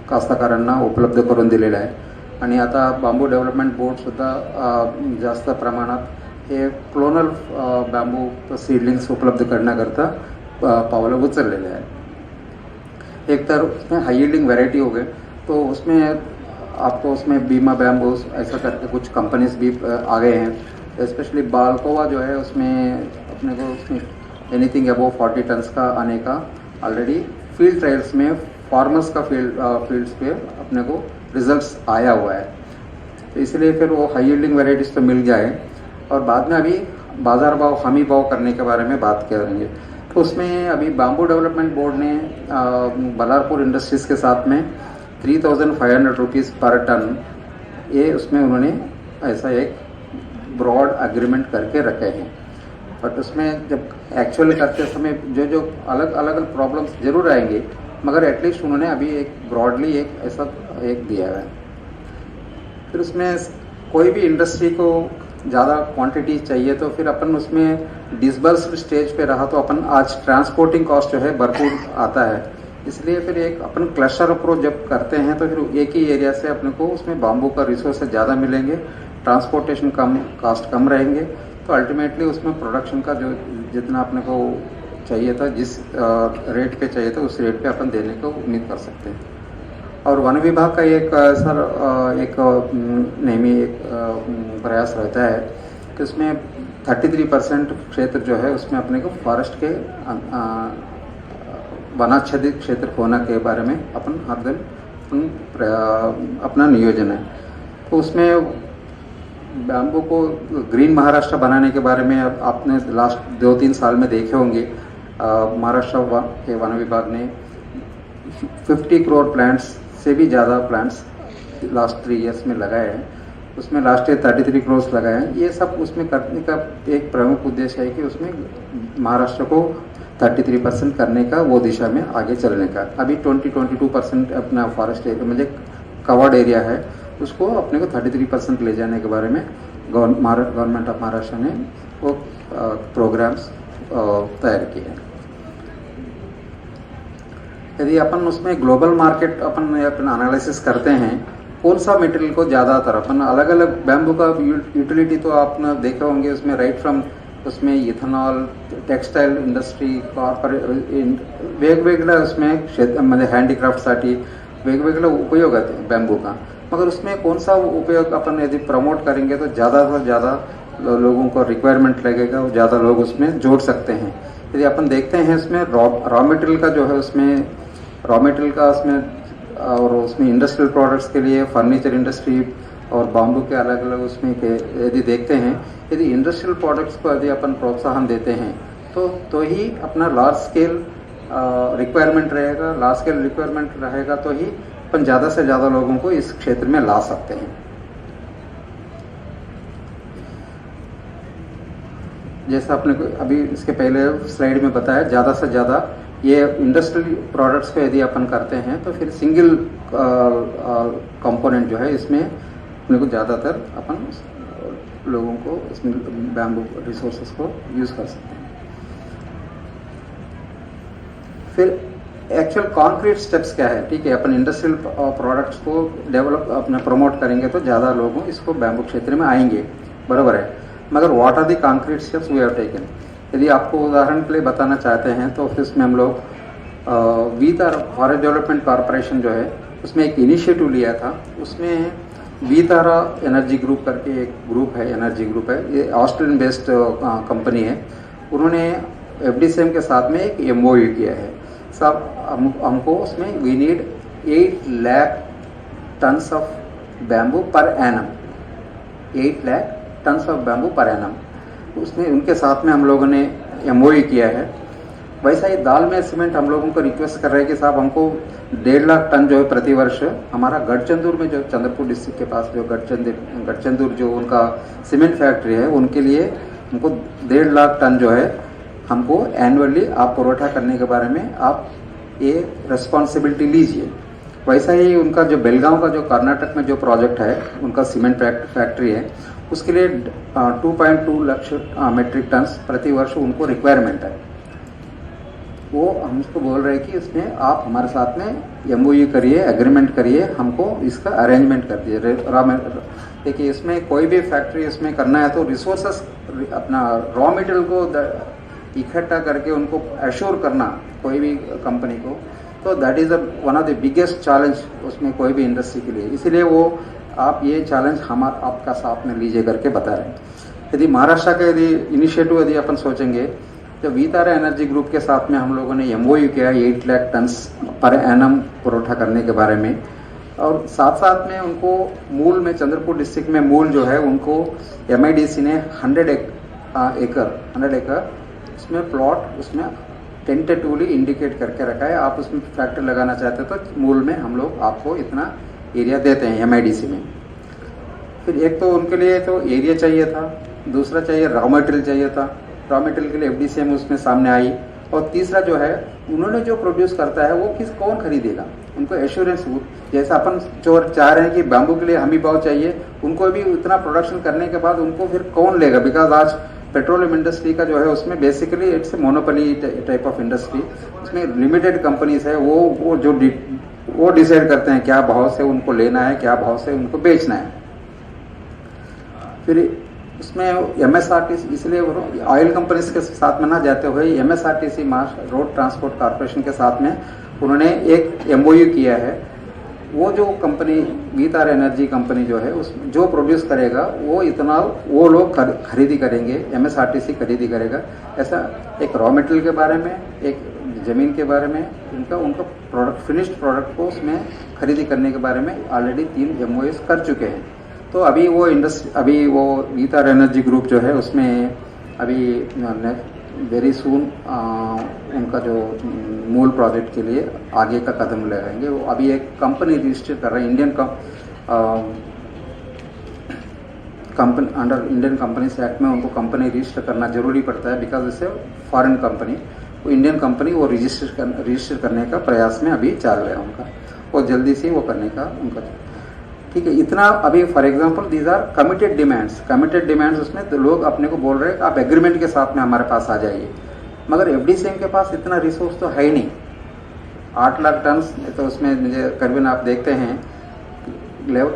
कास्तकारांना उपलब्ध करून दिलेलं आहे. आणि आता बांबू डेव्हलपमेंट बोर्डसुद्धा जास्त प्रमाणात हे क्लोनल बैम्बू सीडलिंग्स उपलब्ध करण्याकरता पावलं उचललेले हैं. एक तर उसमें हाई यील्डिंग वैरायटी हो गए तो उसमें आपको उसमें बीमा बैम्बूस ऐसा करके कुछ कंपनीज भी आ गए हैं स्पेशली बालकोवा जो है उसमें अपने को उसमें एनीथिंग अबव 40 टन्स का आने का ऑलरेडी फील्ड ट्रायल्स में फार्मर्स का फील्ड्स पे अपने को रिजल्ट्स आया हुआ है। तो इसलिए फिर वो हाई यील्डिंग वेराइटीज़ तो मिल जाए और बाद में अभी बाजार भाव हमी भाव करने के बारे में बात करेंगे। तो उसमें अभी बाम्बू डेवलपमेंट बोर्ड ने बलारपुर इंडस्ट्रीज़ के साथ में 3,500 रुपीज़ पर टन ये उसमें उन्होंने ऐसा एक ब्रॉड एग्रीमेंट करके रखे हैं। बट उसमें जब एक्चुअल करते समय जो अलग अलग प्रॉब्लम्स जरूर आएंगे, मगर एटलीस्ट उन्होंने अभी एक ब्रॉडली एक ऐसा एक दिया है। फिर उसमें कोई भी इंडस्ट्री को ज़्यादा क्वांटिटी चाहिए तो फिर अपन उसमें डिसबर्स्ड स्टेज पे रहा तो अपन आज ट्रांसपोर्टिंग कॉस्ट जो है भरपूर आता है। इसलिए फिर एक अपन क्लस्टर अप्रोच जब करते हैं तो फिर एक ही एरिया से अपने को उसमें बाम्बू का रिसोर्सेज ज़्यादा मिलेंगे, ट्रांसपोर्टेशन कम कॉस्ट कम रहेंगे, तो अल्टीमेटली उसमें प्रोडक्शन का जो जितना अपने को चाहिए था जिस रेट पे चाहिए था उस रेट पे अपन देने को उम्मीद कर सकते हैं। और वन विभाग का एक सर एक नेहमी एक प्रयास रहता है कि उसमें 33% क्षेत्र जो है उसमें अपने को फॉरेस्ट के वनाच्छादित क्षेत्र होने के बारे में अपन हर दिन अपना नियोजन है। तो उसमें बैम्बू को ग्रीन महाराष्ट्र बनाने के बारे में आपने लास्ट 2-3 साल में देखे होंगे। महाराष्ट्र के वन विभाग ने 50 करोड़ प्लांट्स से भी ज़्यादा प्लांट्स लास्ट 3 इयर्स में लगाए हैं। उसमें लास्ट ईयर 33 करोड़ लगाए हैं। ये सब उसमें करने का एक प्रमुख उद्देश्य है कि उसमें महाराष्ट्र को 33% करने का वो दिशा में आगे चलने का। अभी 22% अपना फॉरेस्ट एरिया मतलब कवर्ड एरिया है उसको अपने को 33% ले जाने के बारे में गवर्नमेंट ऑफ महाराष्ट्र ने वो प्रोग्राम्स तैयार किए हैं। यदि अपन उसमें ग्लोबल मार्केट अपन एनालिसिस करते हैं कौन सा मटेरियल को ज़्यादातर अपन अलग अलग बैम्बू का यूटिलिटी तो आपने देखे होंगे उसमें राइट फ्रॉम उसमें इथेनॉल, टेक्सटाईल इंडस्ट्री, वेगवेगळ्या उसमें क्षेत्र म्हणजे हँडीक्राफ्टसाठी वेगवेगळे उपयोग आहेत बैम्बू का। मगर उसमें कौन सा उपयोग अपन यदि प्रमोट करेंगे तो ज़्यादा से ज़्यादा लोगों को रिक्वायरमेंट लगेगा और ज़्यादा लोग उसमें जोड़ सकते हैं। यदि अपन देखते हैं उसमें रॉ मटेरियल का जो है उसमें रॉ मटेरियल का उसमें और उसमें इंडस्ट्रियल प्रोडक्ट्स के लिए फर्नीचर इंडस्ट्री और बाम्बू के अलग अलग उसमें के यदि देखते हैं यदि इंडस्ट्रियल प्रोडक्ट्स को यदि अपन प्रोत्साहन देते हैं तो ही अपना लार्ज स्केल रिक्वायरमेंट रहेगा। लार्ज स्केल रिक्वायरमेंट रहेगा तो ही अपन ज़्यादा से ज़्यादा लोगों को इस क्षेत्र में ला सकते हैं। जैसा आपने अभी इसके पहले स्लाइड में बताया ज़्यादा से ज़्यादा ये इंडस्ट्रियल प्रोडक्ट्स को यदि अपन करते हैं तो फिर सिंगल कंपोनेंट जो है इसमें अपने को ज़्यादातर अपन लोगों को इसमें बैम्बू रिसोर्सेज को यूज़ कर सकते हैं। फिर एक्चुअल कॉन्क्रीट स्टेप्स क्या है, ठीक है, अपन इंडस्ट्रियल प्रोडक्ट्स को डेवलप अपना प्रमोट करेंगे तो ज़्यादा लोगों इसको बैम्बू क्षेत्र में आएंगे, बराबर है। मगर what are the concrete steps we have taken, यदि आपको उदाहरण के लिए बताना चाहते हैं तो इसमें हम लोग वीतारा फॉरेस्ट डेवलपमेंट कॉरपोरेशन जो है उसमें एक इनिशिएटिव लिया था। उसमें वीतारा एनर्जी ग्रुप करके एक ग्रुप है, एनर्जी ग्रुप है, ये ऑस्ट्रेलियन बेस्ड कंपनी है। उन्होंने FDCM के साथ में एक MOU किया है। सब हमको उसमें we need 8 lakh tons of bamboo per annum, 8 lakh tons of bamboo per annum. उसमें उनके साथ में हम लोगों ने MOU किया है। वैसा ही दाल में सीमेंट हम लोगों को रिक्वेस्ट कर रहे हैं कि साहब हमको 1.5 लाख टन जो है प्रति वर्ष हमारा गढ़चंदूर में जो चंद्रपुर डिस्ट्रिक्ट के पास जो गढ़चंदूर जो उनका सीमेंट फैक्ट्री है उनके लिए हमको 1.5 लाख टन जो है हमको एनुअली आप पुरवठा करने के बारे में आप ये रिस्पॉन्सिबिलिटी लीजिए। वैसा ही उनका जो बेलगांव का जो कर्नाटक में जो प्रोजेक्ट है उनका सीमेंट फैक्ट्री है उसके लिए 2.2 लाख मेट्रिक टन प्रति वर्ष उनको रिक्वायरमेंट है। वो हम उसको बोल रहे हैं कि इसमें आप हमारे साथ में MOU करिए, एग्रीमेंट करिए, हमको इसका अरेंजमेंट कर दिए। देखिए इसमें कोई भी फैक्ट्री इसमें करना है तो रिसोर्सेस अपना रॉ मटेरियल को इकट्ठा करके उनको एश्योर करना कोई भी कंपनी को, तो that is one of the biggest challenge उसमें कोई भी इंडस्ट्री के लिए। इसीलिए वो आप ये चैलेंज आपका साथ में लीजिए करके बता रहे हैं। यदि महाराष्ट्र का यदि इनिशिएटिव यदि अपन सोचेंगे तो वीतारा एनर्जी ग्रुप के साथ में हम लोगों ने MOU किया 8 लाख टन पर एनम पुरवठा करने के बारे में, और साथ साथ में उनको मूल में चंद्रपुर डिस्ट्रिक्ट में मूल जो है उनको MIDC ने 100 एकड़ उसमें प्लॉट उसमें टेंटेटिवली इंडिकेट करके रखा है। आप उसमें फैक्ट्री लगाना चाहते हो तो मूल में हम लोग आपको इतना एरिया देते हैं MIDC में। फिर एक तो उनके लिए तो एरिया चाहिए था, दूसरा चाहिए रॉ मटेरियल चाहिए था, रॉ मटेरियल के लिए FDCM उसमें सामने आई, और तीसरा जो है उन्होंने जो प्रोड्यूस करता है वो कौन खरीदेगा, उनको एश्योरेंस। जैसा अपन जो चाह रहे हैं कि बैम्बू के लिए हमी भाव चाहिए, उनको भी उतना प्रोडक्शन करने के बाद उनको फिर कौन लेगा, बिकॉज आज पेट्रोलियम इंडस्ट्री का जो है उसमें basically it's a monopoly type of industry, उसमें लिमिटेड कंपनीज है, वो डिसाइड करते हैं क्या भाव से उनको लेना है, क्या भाव से उनको बेचना है। फिर उसमें MSRTC, इसलिए ऑयल कंपनीज के साथ में ना जाते हुए MSRTC Maharashtra road transport corporation के साथ में उन्होंने एक MOU किया है। वो जो कंपनी वीतारा एनर्जी कंपनी जो है उस जो प्रोड्यूस करेगा वो लोग खरीदी करेंगे, MSRTC खरीदी करेगा। ऐसा एक रॉ मटेरियल के बारे में, एक ज़मीन के बारे में, उनका प्रोडक्ट फिनिश्ड प्रोडक्ट को उसमें खरीदी करने के बारे में ऑलरेडी 3 MOUs कर चुके हैं। तो अभी वो वीतारा एनर्जी ग्रुप जो है उसमें अभी वेरी सून उनका जो मूल प्रोजेक्ट के लिए आगे का कदम लगाएंगे। वो अभी एक कंपनी रजिस्टर कर रहे हैं, अंडर इंडियन कंपनीज एक्ट में उनको कंपनी रजिस्टर करना जरूरी पड़ता है, बिकॉज इससे फॉरेन कंपनी, वो इंडियन कंपनी वो रजिस्टर करने का प्रयास में अभी चल रहा है उनका, वो जल्दी से वो करने का उनका। ठीक है, इतना अभी for example these are committed demands उसमें तो लोग अपने को बोल रहे हैं कि आप एग्रीमेंट के साथ में हमारे पास आ जाइए, मगर FDCM के पास इतना रिसोर्स तो है ही नहीं। 8 लाख टन तो उसमें मुझे करीबन आप देखते हैं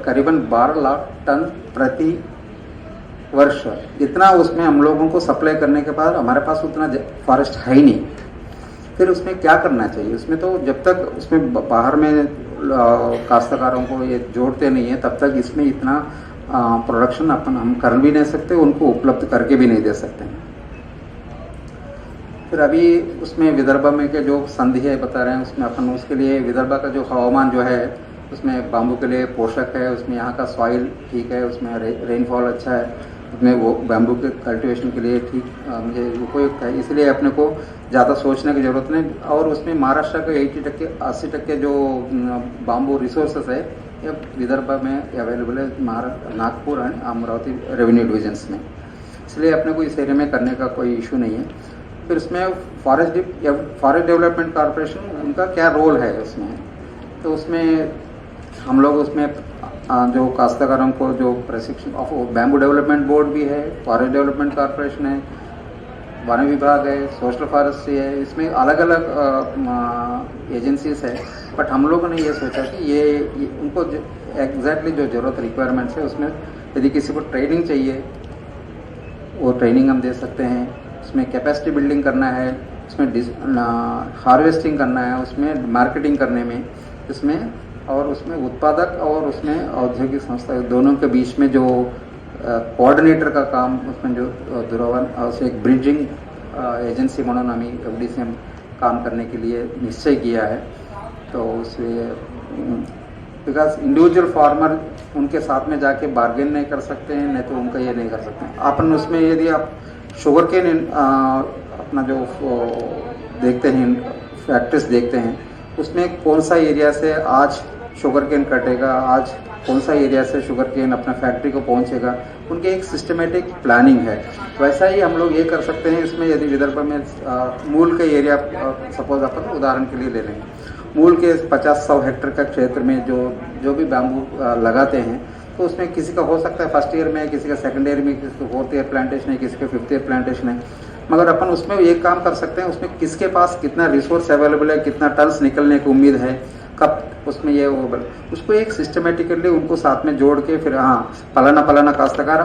करीबन 12 लाख टन प्रति वर्ष, इतना उसमें हम लोगों को सप्लाई करने के बाद हमारे पास उतना फॉरेस्ट है ही नहीं। फिर उसमें क्या करना चाहिए, उसमें तो जब तक उसमें बाहर में काश्तकारों को ये जोड़ते नहीं है तब तक इसमें इतना प्रोडक्शन हम कर भी नहीं सकते, उनको उपलब्ध करके भी नहीं दे सकते हैं। फिर अभी उसमें विदर्भ में के जो संधि है बता रहे हैं, उसमें अपन उसके लिए विदर्भ का जो हवामान जो है उसमें बाम्बू के लिए पोषक है, उसमें यहाँ का सॉइल ठीक है, उसमें रेनफॉल अच्छा है, उसमें वो बैम्बू के कल्टीवेशन के लिए ठीक मुझे उपयुक्त है, इसलिए अपने को ज़्यादा सोचने की ज़रूरत नहीं। और उसमें महाराष्ट्र के 80% जो बाम्बू रिसोर्सेस है ये विदर्भ में अवेलेबल है, Nagpur end Amravati revenue divisions में, इसलिए अपने को इस एरिया में करने का कोई इशू नहीं है। फिर उसमें फॉरेस्ट डेवलपमेंट कॉर्पोरेशन उनका क्या रोल है उसमें, तो उसमें हम लोग उसमें जो काश्तकारों को जो प्रशिक्षण बैम्बू डेवलपमेंट बोर्ड भी है, फॉरेस्ट डेवलपमेंट कॉर्पोरेशन है, वन विभाग है, सोशल फॉरेस्ट्री है, इसमें अलग अलग एजेंसीज है। बट हम लोगों ने ये सोचा कि ये उनको एग्जैक्टली जो जरूरत रिक्वायरमेंट्स है उसमें यदि किसी को ट्रेनिंग चाहिए वो ट्रेनिंग हम दे सकते हैं, उसमें कैपेसिटी बिल्डिंग करना है, उसमें हार्वेस्टिंग करना है, उसमें मार्केटिंग करने में, इसमें और उसमें उत्पादक और उसमें औद्योगिक संस्था दोनों के बीच में जो कोऑर्डिनेटर का काम, उसमें जो दुरावन उसे एक ब्रिजिंग एजेंसी म्हणून आम्ही FDCM काम करने के लिए निश्चय किया है। तो उससे बिकॉज इंडिविजुअल फार्मर उनके साथ में जाके बार्गेन नहीं कर सकते हैं, नहीं तो उनका ये नहीं कर सकते हैं अपन। उसमें यदि आप शुगर केन अपना जो देखते हैं फैक्ट्रीज देखते हैं, उसमें कौन सा एरिया से आज शुगर केन कटेगा, आज कौन सा एरिया से शुगर केन अपना फैक्ट्री को पहुंचेगा, उनके एक सिस्टमेटिक प्लानिंग है। वैसा ही हम लोग ये कर सकते हैं इसमें। यदि विदर्भ में मूल के एरिया सपोज अपन उदाहरण के लिए ले लेंगे, मूल के 50-100 हेक्टेयर का क्षेत्र में जो भी बैम्बू लगाते हैं, तो उसमें किसी का हो सकता है फर्स्ट ईयर में, किसी का सेकंड ईयर में, किसी का 4th ईयर प्लांटेशन है, किसी का 5th ईयर प्लांटेशन है। मगर अपन उसमें एक काम कर सकते हैं, उसमें किसके पास कितना रिसोर्स अवेलेबल है, कितना टन्स निकलने की उम्मीद है, कब उसमें ये उसको एक सिस्टमेटिकली उनको साथ में जोड़ के फिर फलाना काश्तकार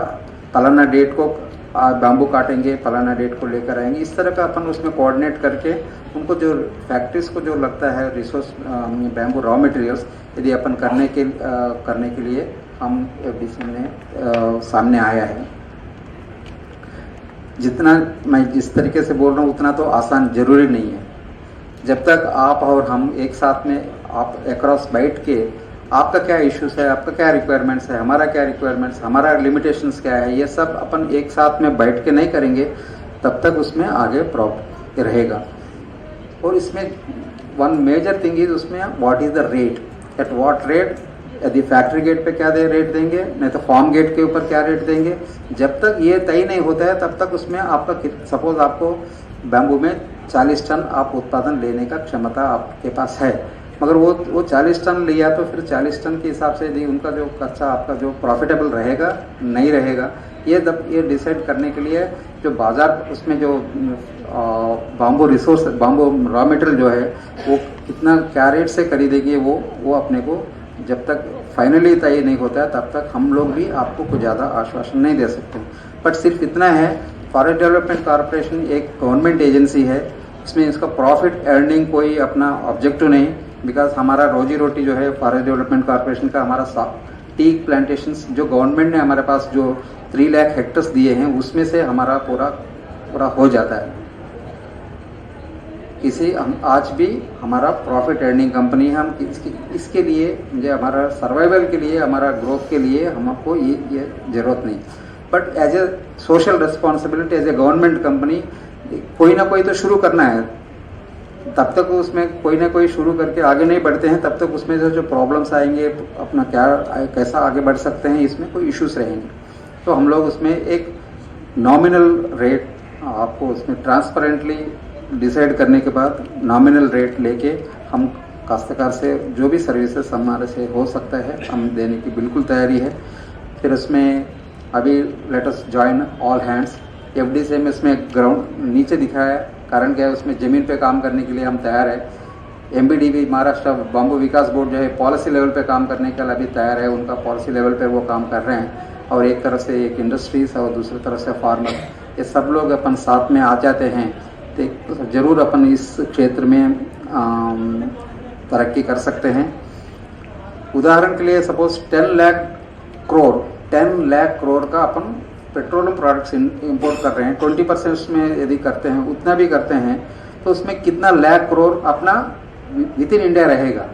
फलाना डेट को बैम्बू काटेंगे, फलाना डेट को लेकर आएंगे, इस तरह का अपन उसमें कोऑर्डिनेट करके उनको जो फैक्ट्रीज को जो लगता है रिसोर्स बैम्बू रॉ मटेरियल्स यदि अपन करने के लिए हम FDCM ने सामने आया है। जितना मैं जिस तरीके से बोल रहा हूँ उतना तो आसान जरूरी नहीं है। जब तक आप और हम एक साथ में आप अक्रॉस बैठ के आपका क्या इश्यूज है, आपका क्या रिक्वायरमेंट्स है, हमारा क्या रिक्वायरमेंट्स, हमारा लिमिटेशंस क्या है, ये सब अपन एक साथ में बैठ के नहीं करेंगे तब तक उसमें आगे प्रॉब्लम रहेगा। और इसमें वन मेजर थिंग इज उसमें what is the rate, at what rate, यदि फैक्ट्री गेट पे क्या रेट देंगे, नहीं तो फार्म गेट के ऊपर क्या रेट देंगे। जब तक ये तय नहीं होता है तब तक उसमें आपका सपोज आपको बैम्बू में 40 टन आप उत्पादन लेने का क्षमता आपके पास है, मगर वो 40 टन लिया तो फिर 40 टन के हिसाब से यदि उनका जो कच्चा आपका जो प्रॉफिटेबल रहेगा नहीं रहेगा, ये डिसाइड करने के लिए जो बाजार उसमें जो bamboo resource, bamboo raw material जो है वो कितना क्या रेट से खरीदेगी, वो अपने को जब तक फाइनली तय नहीं होता है तब तक हम लोग भी आपको कुछ ज़्यादा आश्वासन नहीं दे सकते। बट सिर्फ इतना है, फॉरेस्ट डेवलपमेंट कॉर्पोरेशन एक गवर्नमेंट एजेंसी है, इसमें इसका प्रॉफिट अर्निंग कोई अपना ऑब्जेक्टिव नहीं, बिकॉज हमारा रोजी रोटी जो है फॉरेस्ट डेवलपमेंट कॉर्पोरेशन का हमारा टी प्लांटेशंस जो गवर्नमेंट ने हमारे पास जो 3 लाख हेक्टर्स दिए हैं उसमें से हमारा पूरा हो जाता है। इसे हम आज भी हमारा प्रॉफिट अर्निंग कंपनी है। हम इसके लिए मुझे हमारा सर्वाइवल के लिए, हमारा ग्रोथ के लिए हमको ये जरूरत नहीं। But as a social responsibility, as a government company कोई ना कोई तो शुरू करना है। तब तक उसमें कोई ना कोई शुरू करके आगे नहीं बढ़ते हैं तब तक उसमें जो प्रॉब्लम्स आएंगे, अपना कैसा आगे बढ़ सकते हैं, इसमें कोई इश्यूज रहेंगे। तो हम लोग उसमें एक नॉमिनल रेट आपको उसमें ट्रांसपेरेंटली डिसाइड करने के बाद नॉमिनल रेट लेके हम काश्तकार से जो भी सर्विसेज हमारे से हो सकता है हम देने की बिल्कुल तैयारी है। फिर उसमें अभी let us join all hands, FDCM इसमें ग्राउंड नीचे दिखाया है, कारण क्या है उसमें ज़मीन पे काम करने के लिए हम तैयार है। MBDB महाराष्ट्र बाम्बू विकास बोर्ड जो है पॉलिसी लेवल पे काम करने के लिए अभी तैयार है, उनका पॉलिसी लेवल पे वो काम कर रहे हैं। और एक तरफ से एक इंडस्ट्रीज और दूसरी तरफ से फार्मर, ये सब लोग अपन साथ में आ जाते हैं तो ज़रूर अपन इस क्षेत्र में तरक्की कर सकते हैं। उदाहरण के लिए सपोज 10 लाख करोड़ का अपन पेट्रोलियम प्रोडक्ट्स इंपोर्ट कर रहे हैं, 20% उसमें यदि करते हैं, उतना भी करते हैं तो उसमें कितना लाख करोड़ अपना विद इन इंडिया रहेगा।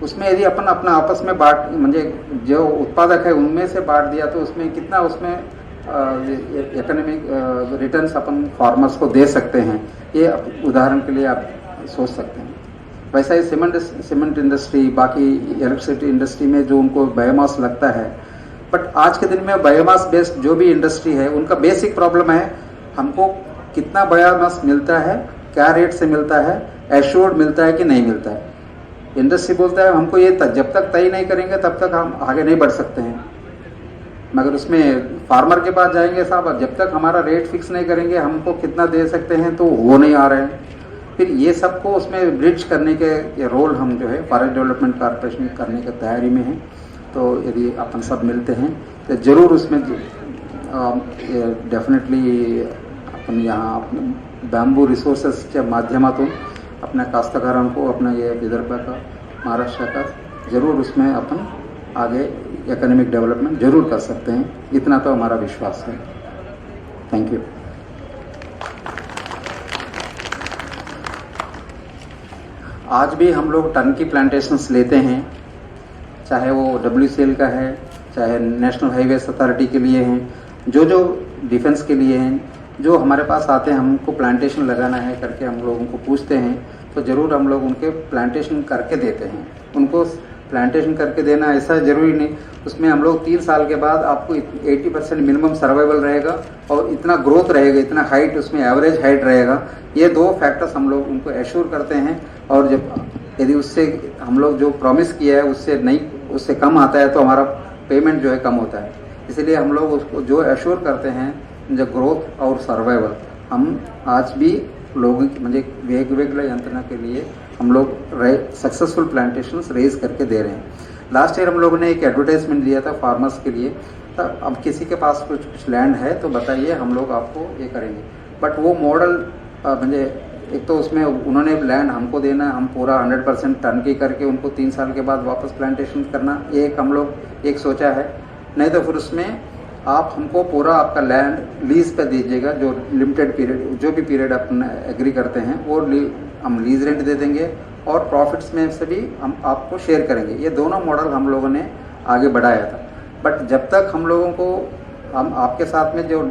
उसमें यदि अपन अपना आपस में बांट, म्हणजे जो उत्पादक है उनमें से बांट दिया तो उसमें कितना उसमें इकोनॉमिक रिटर्न्स अपन फार्मर्स को दे सकते हैं, ये उदाहरण के लिए आप सोच सकते हैं। वैसा ही सीमेंट इंडस्ट्री, बाकी इलेक्ट्रिसिटी इंडस्ट्री में जो उनको बायोमास लगता है, बट आज के दिन में बायोमास बेस्ड जो भी इंडस्ट्री है उनका बेसिक प्रॉब्लम है हमको कितना बायोमास मिलता है, क्या रेट से मिलता है, एश्योर्ड मिलता है कि नहीं मिलता है। इंडस्ट्री बोलता है हमको ये जब तक तय नहीं करेंगे तब तक हम आगे नहीं बढ़ सकते हैं, मगर उसमें फार्मर के पास जाएंगे साहब जब तक हमारा रेट फिक्स नहीं करेंगे हमको कितना दे सकते हैं, तो वो नहीं आ रहे हैं। फिर ये सबको उसमें ब्रिज करने के रोल हम जो है फॉरेस्ट डेवलपमेंट कॉर्पोरेशन करने की तैयारी में हैं। तो यदि अपन सब मिलते हैं तो ज़रूर उसमें डेफिनेटली अपन यहाँ अपने बैम्बू रिसोर्सेस के माध्यमातून अपने काश्तकारों को अपना ये विदर्भ का, महाराष्ट्र का ज़रूर उसमें अपन आगे इकोनॉमिक डेवलपमेंट जरूर कर सकते हैं, इतना तो हमारा विश्वास है। Thank you. आज भी हम लोग टन की प्लांटेशंस लेते हैं, चाहे वो WCL का है, चाहे नेशनल हाईवेज अथॉरिटी के लिए हैं, जो डिफेंस के लिए हैं, जो हमारे पास आते हैं हमको प्लांटेशन लगाना है करके हम लोग उनको पूछते हैं तो ज़रूर हम लोग उनके प्लांटेशन करके देते हैं। उनको प्लांटेशन करके देना ऐसा ज़रूरी नहीं, उसमें हम लोग 3 साल के बाद आपको 80% मिनिमम सर्वाइवल रहेगा और इतना ग्रोथ रहेगा, इतना हाइट उसमें एवरेज हाइट रहेगा। ये 2 फैक्टर्स हम लोग उनको एश्योर करते हैं। और जब यदि उससे हम लोग जो प्रॉमिस किया है उससे कम आता है तो हमारा पेमेंट जो है कम होता है। इसलिए हम लोग उसको जो एश्योर करते हैं जो ग्रोथ और सर्वाइवल, हम आज भी लोगों की म्हणजे वेगवेगळ्या यंत्रणा के लिए हम लोग सक्सेसफुल प्लांटेशंस रेज करके दे रहे हैं। लास्ट ईयर हम लोगों ने एक एडवर्टाइजमेंट दिया था फार्मर्स के लिए, तो अब किसी के पास कुछ लैंड है तो बताइए, हम लोग आपको ये करेंगे। बट वो मॉडल म्हणजे एक तो उसमें उन्होंने लैंड हमको देना, हम पूरा 100% टर्न की करके उनको 3 साल के बाद वापस प्लांटेशन करना, ये एक हम लोग एक सोचा है। नहीं तो फिर उसमें आप हमको पूरा आपका लैंड लीज पे दीजिएगा, जो लिमिटेड पीरियड जो भी पीरियड अपन एग्री करते हैं वो हम लीज रेंट दे देंगे और प्रॉफिट्स में से भी हम आपको शेयर करेंगे। ये दोनों मॉडल हम लोगों ने आगे बढ़ाया था। बट जब तक हम लोगों को हम आपके साथ में जो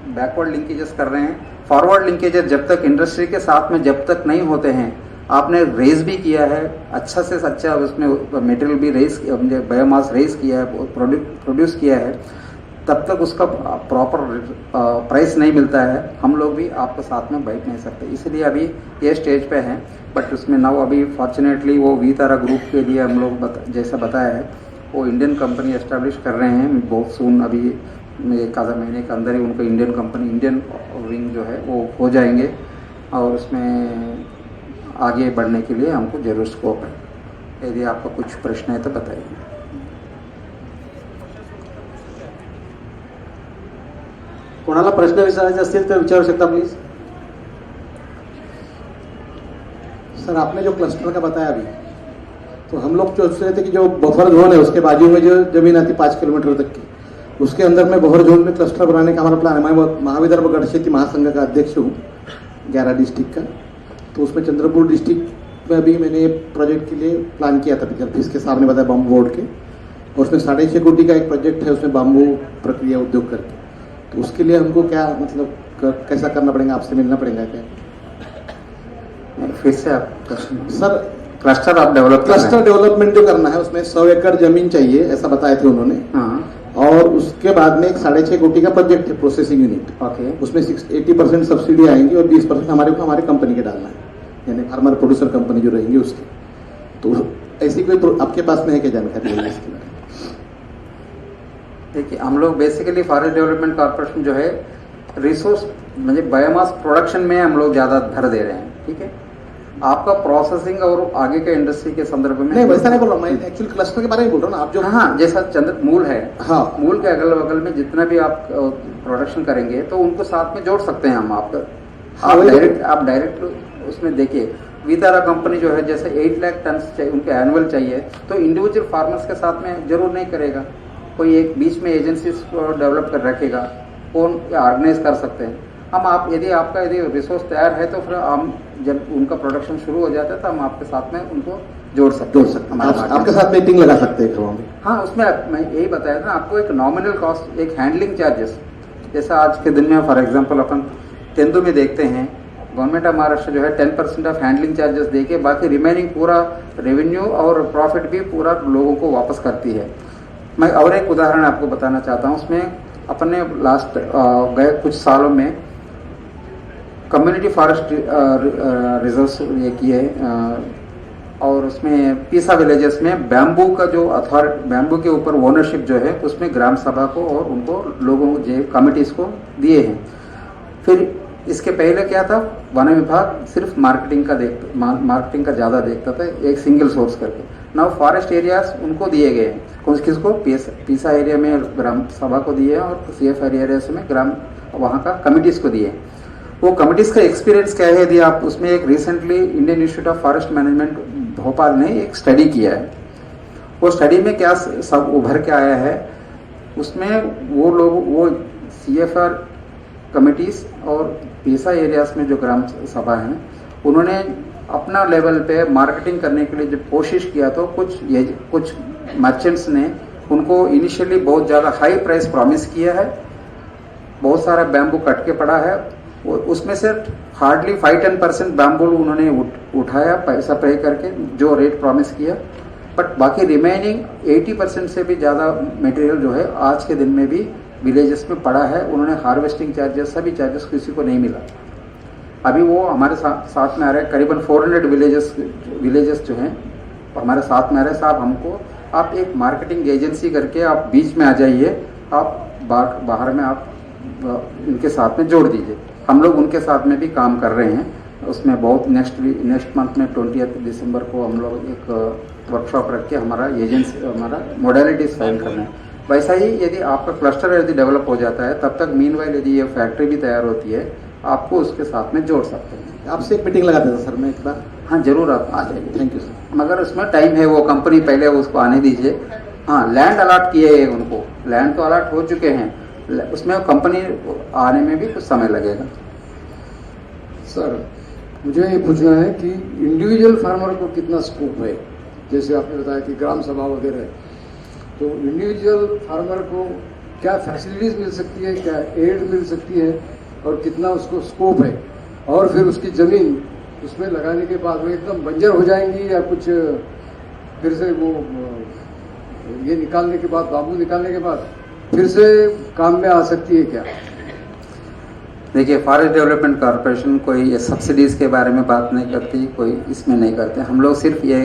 बैकवर्ड लिंकेजेस कर रहे हैं, फॉरवर्ड लिंकेजेस जब तक इंडस्ट्री के साथ में जब तक नहीं होते हैं, आपने रेज भी किया है अच्छा से अच्छा, उसमें मटेरियल भी रेज, बायोमास रेज किया है, प्रोड्यूस किया है, तब तक उसका प्रॉपर प्राइस नहीं मिलता है, हम लोग भी आपके साथ में बैठ नहीं सकते। इसलिए अभी ये स्टेज पे हैं। बट उसमें नाउ अभी फॉर्चुनेटली वो वीतारा ग्रुप के लिए हम लोग जैसा बताया है वो इंडियन कंपनी एस्टेब्लिश कर रहे हैं बहुत सून। अभी एक आधा महीने के अंदर ही उनको इंडियन कंपनी, इंडियन विंग जो है वो हो जाएंगे और उसमें आगे बढ़ने के लिए हमको जरूर स्कोप है। यदि आपका कुछ प्रश्न है तो बताइए। कोणाला प्रश्न विचारायचे असतील तर विचारू शकता प्लीज। सर, आपने जो क्लस्टर का बताया अभी, तो हम लोग सोच रहे थे कि जो बफर जोन है उसके बाजू में जो जमीन आती 5 किलोमीटर तक की, उसके अंदर में बफर जोन में क्लस्टर बनाने का हमारा प्लान है। मैं महाविदर्भ गढ़ खेती महासंघ का अध्यक्ष हूँ 11 डिस्ट्रिक्ट का, तो उसमें चंद्रपुर डिस्ट्रिक्ट में अभी मैंने प्रोजेक्ट के लिए प्लान किया था पिछले, इसके सामने बताया बाम्बू बोर्ड के, और उसमें 6.5 कोटी का एक प्रोजेक्ट है, उसमें बाम्बू प्रक्रिया उद्योग करके। तो उसके लिए हमको क्या मतलब कैसा करना पड़ेगा, आपसे मिलना पड़ेगा क्या? फिर से आप सर, क्लस्टर आप डेवलप क्लस्टर डेवलपमेंट जो करना है उसमें 100 एकड़ जमीन चाहिए ऐसा बताए थे उन्होंने। हाँ, और उसके बाद में एक 6.5 कोटी का प्रोजेक्ट है प्रोसेसिंग यूनिट। ओके। उसमें 80% सब्सिडी आएंगी और 20% हमारे को हमारे कंपनी के डालना है, यानी फार्मर प्रोड्यूसर कंपनी जो रहेंगी उसकी। तो ऐसी कोई आपके पास में है क्या जानकारी है इसके बारे में? देखिए, हम लोग बेसिकली फॉरेस्ट डेवलपमेंट कॉर्पोरेशन जो है रिसोर्स मतलब बायोमास प्रोडक्शन में हम लोग ज़्यादा भर दे रहे हैं। ठीक है, आपका प्रोसेसिंग और आगे के इंडस्ट्री के संदर्भ में नहीं, वैसा नहीं बोल रहा मैं, एक्चुअली क्लस्टर के बारे में बोल रहा हूँ ना आप जो। हाँ, जैसा चंद्र मूल है, हाँ, मूल के अगल बगल में जितना भी आप प्रोडक्शन करेंगे तो उनको साथ में जोड़ सकते हैं हम। आप डायरेक्ट उसमें देखिए, वीतारा कंपनी जो है जैसे 8 लाख टन चाहिए उनके एनुअल चाहिए, तो इंडिविजुअल फार्मर्स के साथ में जरूर नहीं करेगा, कोई एक बीच में एजेंसी को डेवलप कर रखेगा, कौन ऑर्गेनाइज कर सकते हैं हम। आप यदि रिसोर्स तैयार है तो फिर हम जब उनका प्रोडक्शन शुरू हो जाता है तो हम आपके साथ में उनको जोड़ सकते हैं। आपके साथ मीटिंग लगा सकते हैं। हाँ, उसमें मैं यही बताया था आपको, एक नॉमिनल कॉस्ट, एक हैंडलिंग चार्जेस, जैसा आज के दिन में फॉर एग्जांपल अपन तेंदू में देखते हैं गवर्नमेंट ऑफ महाराष्ट्र जो है 10% ऑफ हैंडलिंग चार्जेस देके बाकी रिमेनिंग पूरा रेवेन्यू और प्रॉफिट भी पूरा लोगों को वापस करती है। मैं और एक उदाहरण आपको बताना चाहता हूँ। उसमें अपने लास्ट गए कुछ सालों में कम्युनिटी फॉरेस्ट रिजर्व्स ये किए, और उसमें पीसा विलेजेस में बैम्बू का जो बैम्बू के ऊपर ओनरशिप जो है उसमें ग्राम सभा को और उनको लोगों को कमिटीज को दिए हैं। फिर इसके पहले क्या था, वन विभाग सिर्फ मार्केटिंग का ज़्यादा देखता था, एक सिंगल सोर्स करके। नाउ फॉरेस्ट एरियाज उनको दिए गए हैं, किसको, पीसा एरिया में ग्राम सभा को दिए और CF एरियाज में ग्राम वहाँ का कमिटीज को दिए। वो कमिटीज का एक्सपीरियंस क्या है, यदि आप उसमें एक recently Indian institute of forest management Bhopal ने एक स्टडी किया है, वो स्टडी में क्या सब उभर के आया है, उसमें वो लोग वो CFR कमिटीज और पीसा एरियाज में जो ग्राम सभा हैं उन्होंने अपना लेवल पे मार्केटिंग करने के लिए जब कोशिश किया तो कुछ मर्चेंट्स ने उनको इनिशियली बहुत ज़्यादा हाई प्राइस प्रॉमिस किया है, बहुत सारा बैम्बू कट के पड़ा है, उसमें से हार्डली 5-10% बैम्बू उन्होंने उठाया पैसा पे करके जो रेट प्रॉमिस किया, बट बाकी रिमेनिंग 80% से भी ज़्यादा मटेरियल जो है आज के दिन में भी विलेजेस में पड़ा है। उन्होंने हार्वेस्टिंग चार्जेस सभी चार्जेस किसी को नहीं मिला। अभी वो हमारे साथ में आ रहे हैं, करीबन 400 विलेजेस जो हैं हमारे साथ में आ रहे हैं। साहब हमको आप एक मार्केटिंग एजेंसी करके आप बीच में आ जाइए, आप बाहर में आप इनके साथ में जोड़ दीजिए। हम लोग उनके साथ में भी काम कर रहे हैं। उसमें बहुत नेक्स्ट मंथ में 20 दिसंबर को हम लोग एक वर्कशॉप रख के हमारा मोडेलिटीज फाइल करना है। वैसा ही यदि आपका क्लस्टर यदि डेवलप हो जाता है तब तक मीनवाइल यदि ये फैक्ट्री भी तैयार होती है आपको उसके साथ में जोड़ सकते हैं। आपसे एक मीटिंग लगा देता सर मैं एक बार। हाँ, जरूर आप आ जाइए। Thank you sir. मगर उसमें टाइम है, वो कंपनी पहले उसको आने दीजिए। हाँ, लैंड अलॉट किए उनको, लैंड तो अलॉट हो चुके हैं, उसमें कंपनी आने में भी कुछ समय लगेगा। सर मुझे ये पूछना है कि इंडिविजुअल फार्मर को कितना स्कोप है, जैसे आपने बताया कि ग्राम सभा वगैरह, तो इंडिविजुअल फार्मर को क्या फैसिलिटीज मिल सकती है, क्या एड मिल सकती है और कितना उसको स्कोप है, और फिर उसकी ज़मीन उसमें लगाने के बाद वो एकदम बंजर हो जाएंगी या कुछ फिर से वो ये निकालने के बाद, बाम्बू निकालने के बाद फिर से काम में आ सकती है क्या? देखिए, फॉरेस्ट डेवलपमेंट कॉरपोरेशन कोई ये सब्सिडीज के बारे में बात नहीं करती, कोई इसमें नहीं करते। हम लोग सिर्फ ये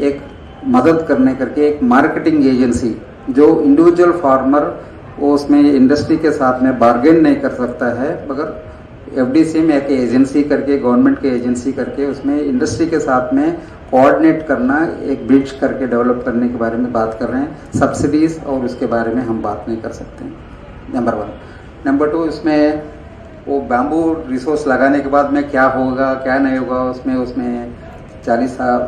एक मदद करने करके एक मार्केटिंग एजेंसी, जो इंडिविजुअल फार्मर वो उसमें इंडस्ट्री के साथ में बार्गेन नहीं कर सकता है, मगर एफडीसी में एक एजेंसी करके, गवर्नमेंट की एजेंसी करके उसमें इंडस्ट्री के साथ में कोऑर्डिनेट करना, एक ब्रिज करके डेवलप करने के बारे में बात कर रहे हैं। सब्सिडीज और उसके बारे में हम बात नहीं कर सकते, नंबर 1। नंबर 2, इसमें वो बैम्बू रिसोर्स लगाने के बाद में क्या होगा क्या नहीं होगा, उसमें 40 साल,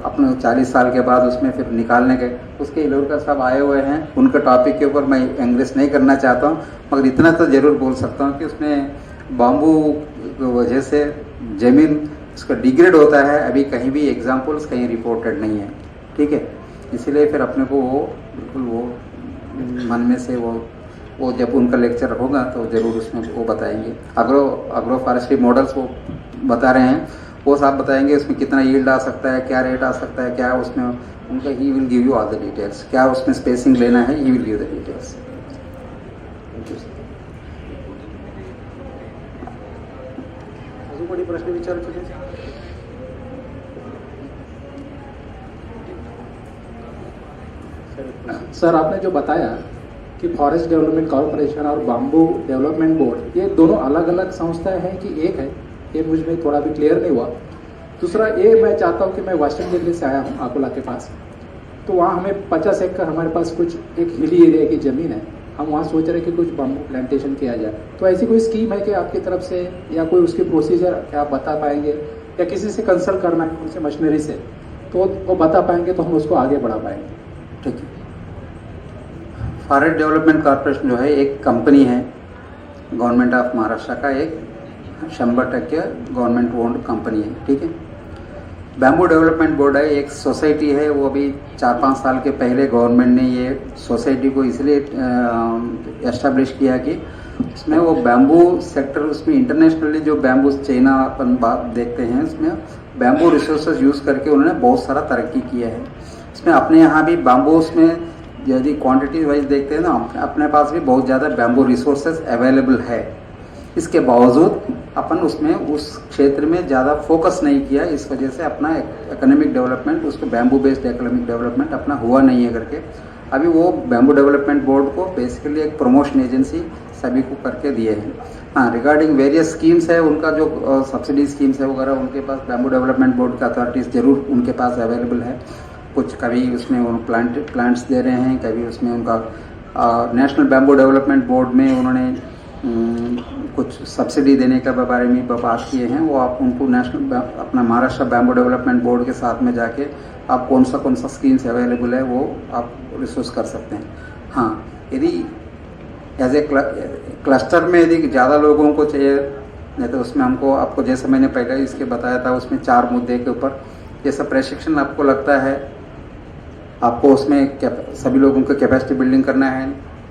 अपने 40 साल के बाद उसमें फिर निकालने के, उसके इलोरकर साहब आए हुए हैं, उनके टॉपिक के ऊपर मैं एंग्रेस नहीं करना चाहता हूँ, मगर इतना तो ज़रूर बोल सकता हूँ कि उसमें बाम्बू की वजह से ज़मीन उसका डिग्रेड होता है। अभी कहीं भी एग्जाम्पल्स कहीं रिपोर्टेड नहीं है, ठीक है। इसीलिए फिर अपने को वो बिल्कुल वो मन में से वो जब उनका लेक्चर होगा तो ज़रूर उसमें वो बताएंगे। अग्रो फॉरेस्ट्री मॉडल्स वो बता रहे हैं, वो साहब बताएंगे उसमें कितना यील्ड आ सकता है, क्या रेट आ सकता है, क्या उसमें उनका, he will give you all the details, क्या उसमें स्पेसिंग लेना है, he will give the details. अजून कोणी प्रश्न विचारू शकतो? सर, आपने जो बताया कि फॉरेस्ट डेवलपमेंट कॉर्पोरेशन और बाम्बू डेवलपमेंट बोर्ड, ये दोनों अलग अलग संस्थाएं हैं कि एक है, ये मुझ में थोड़ा भी क्लियर नहीं हुआ। दूसरा ये मैं चाहता हूँ कि मैं वेस्टर्न दिल्ली से आया हूँ, अकोला के पास, तो वहाँ हमें 50 एकड़ हमारे पास कुछ एक हिली एरिया की ज़मीन है, हम वहाँ सोच रहे हैं कि कुछ बाम्बू प्लांटेशन किया जाए। तो ऐसी कोई स्कीम है कि आपकी तरफ से, या कोई उसकी प्रोसीजर क्या आप बता पाएंगे, या किसी से कंसल्ट करना है उनसे मशीनरी से, तो वो बता पाएंगे तो हम उसको आगे बढ़ा पाएंगे। ठीक है। फॉरेस्ट डेवलपमेंट कॉर्पोरेशन जो है एक कंपनी है, गवर्नमेंट ऑफ महाराष्ट्र का एक 100% गवर्नमेंट ओन्ड कंपनी है, ठीक है। बैम्बू डेवलपमेंट बोर्ड है, एक सोसाइटी है, वो अभी 4-5 साल के पहले गवर्नमेंट ने ये सोसाइटी को इसलिए एस्टेब्लिश किया कि उसमें वो बैम्बू सेक्टर, उसमें इंटरनेशनली जो बैम्बू चाइना अपन बात देखते हैं, उसमें बैम्बू रिसोर्सेज यूज़ करके उन्होंने बहुत सारा तरक्की किया है। इसमें अपने यहाँ भी बैम्बू, उसमें यदि क्वांटिटी वाइज देखते हैं ना, अपने पास भी बहुत ज़्यादा बैम्बू रिसोर्सेज अवेलेबल है। इसके बावजूद अपन उसमें उस क्षेत्र में ज़्यादा फोकस नहीं किया, इस वजह से अपना इकोनॉमिक डेवलपमेंट, उसको बैम्बू बेस्ड इकोनॉमिक डेवलपमेंट अपना हुआ नहीं है करके अभी वो बैम्बू डेवलपमेंट बोर्ड को बेसिकली एक प्रमोशन एजेंसी सभी को करके दिए हैं। हाँ, रिगार्डिंग वेरियस स्कीम्स है, उनका जो सब्सिडी स्कीम्स है वगैरह, उनके पास बैम्बू डेवलपमेंट बोर्ड का अथॉरिटीज़ जरूर उनके पास अवेलेबल है। कुछ कभी उसमें वो प्लांट्स दे रहे हैं, कभी उसमें उनका नेशनल बैम्बू डेवलपमेंट बोर्ड में उन्होंने कुछ सब्सिडी देने के बारे में बात किए हैं। वो आप उनको नेशनल अपना महाराष्ट्र बैम्बू डेवलपमेंट बोर्ड के साथ में जाके आप कौन सा स्कीम्स अवेलेबल है वो आप रिसोर्स कर सकते हैं। हाँ, यदि एज ए क्लस्टर में यदि ज़्यादा लोगों को चाहिए, नहीं तो उसमें हमको, आपको जैसे मैंने पहले इसके बताया था, उसमें 4 मुद्दे के ऊपर जैसा प्रशिक्षण आपको लगता है, आपको उसमें सभी लोगों को कैपेसिटी बिल्डिंग करना है,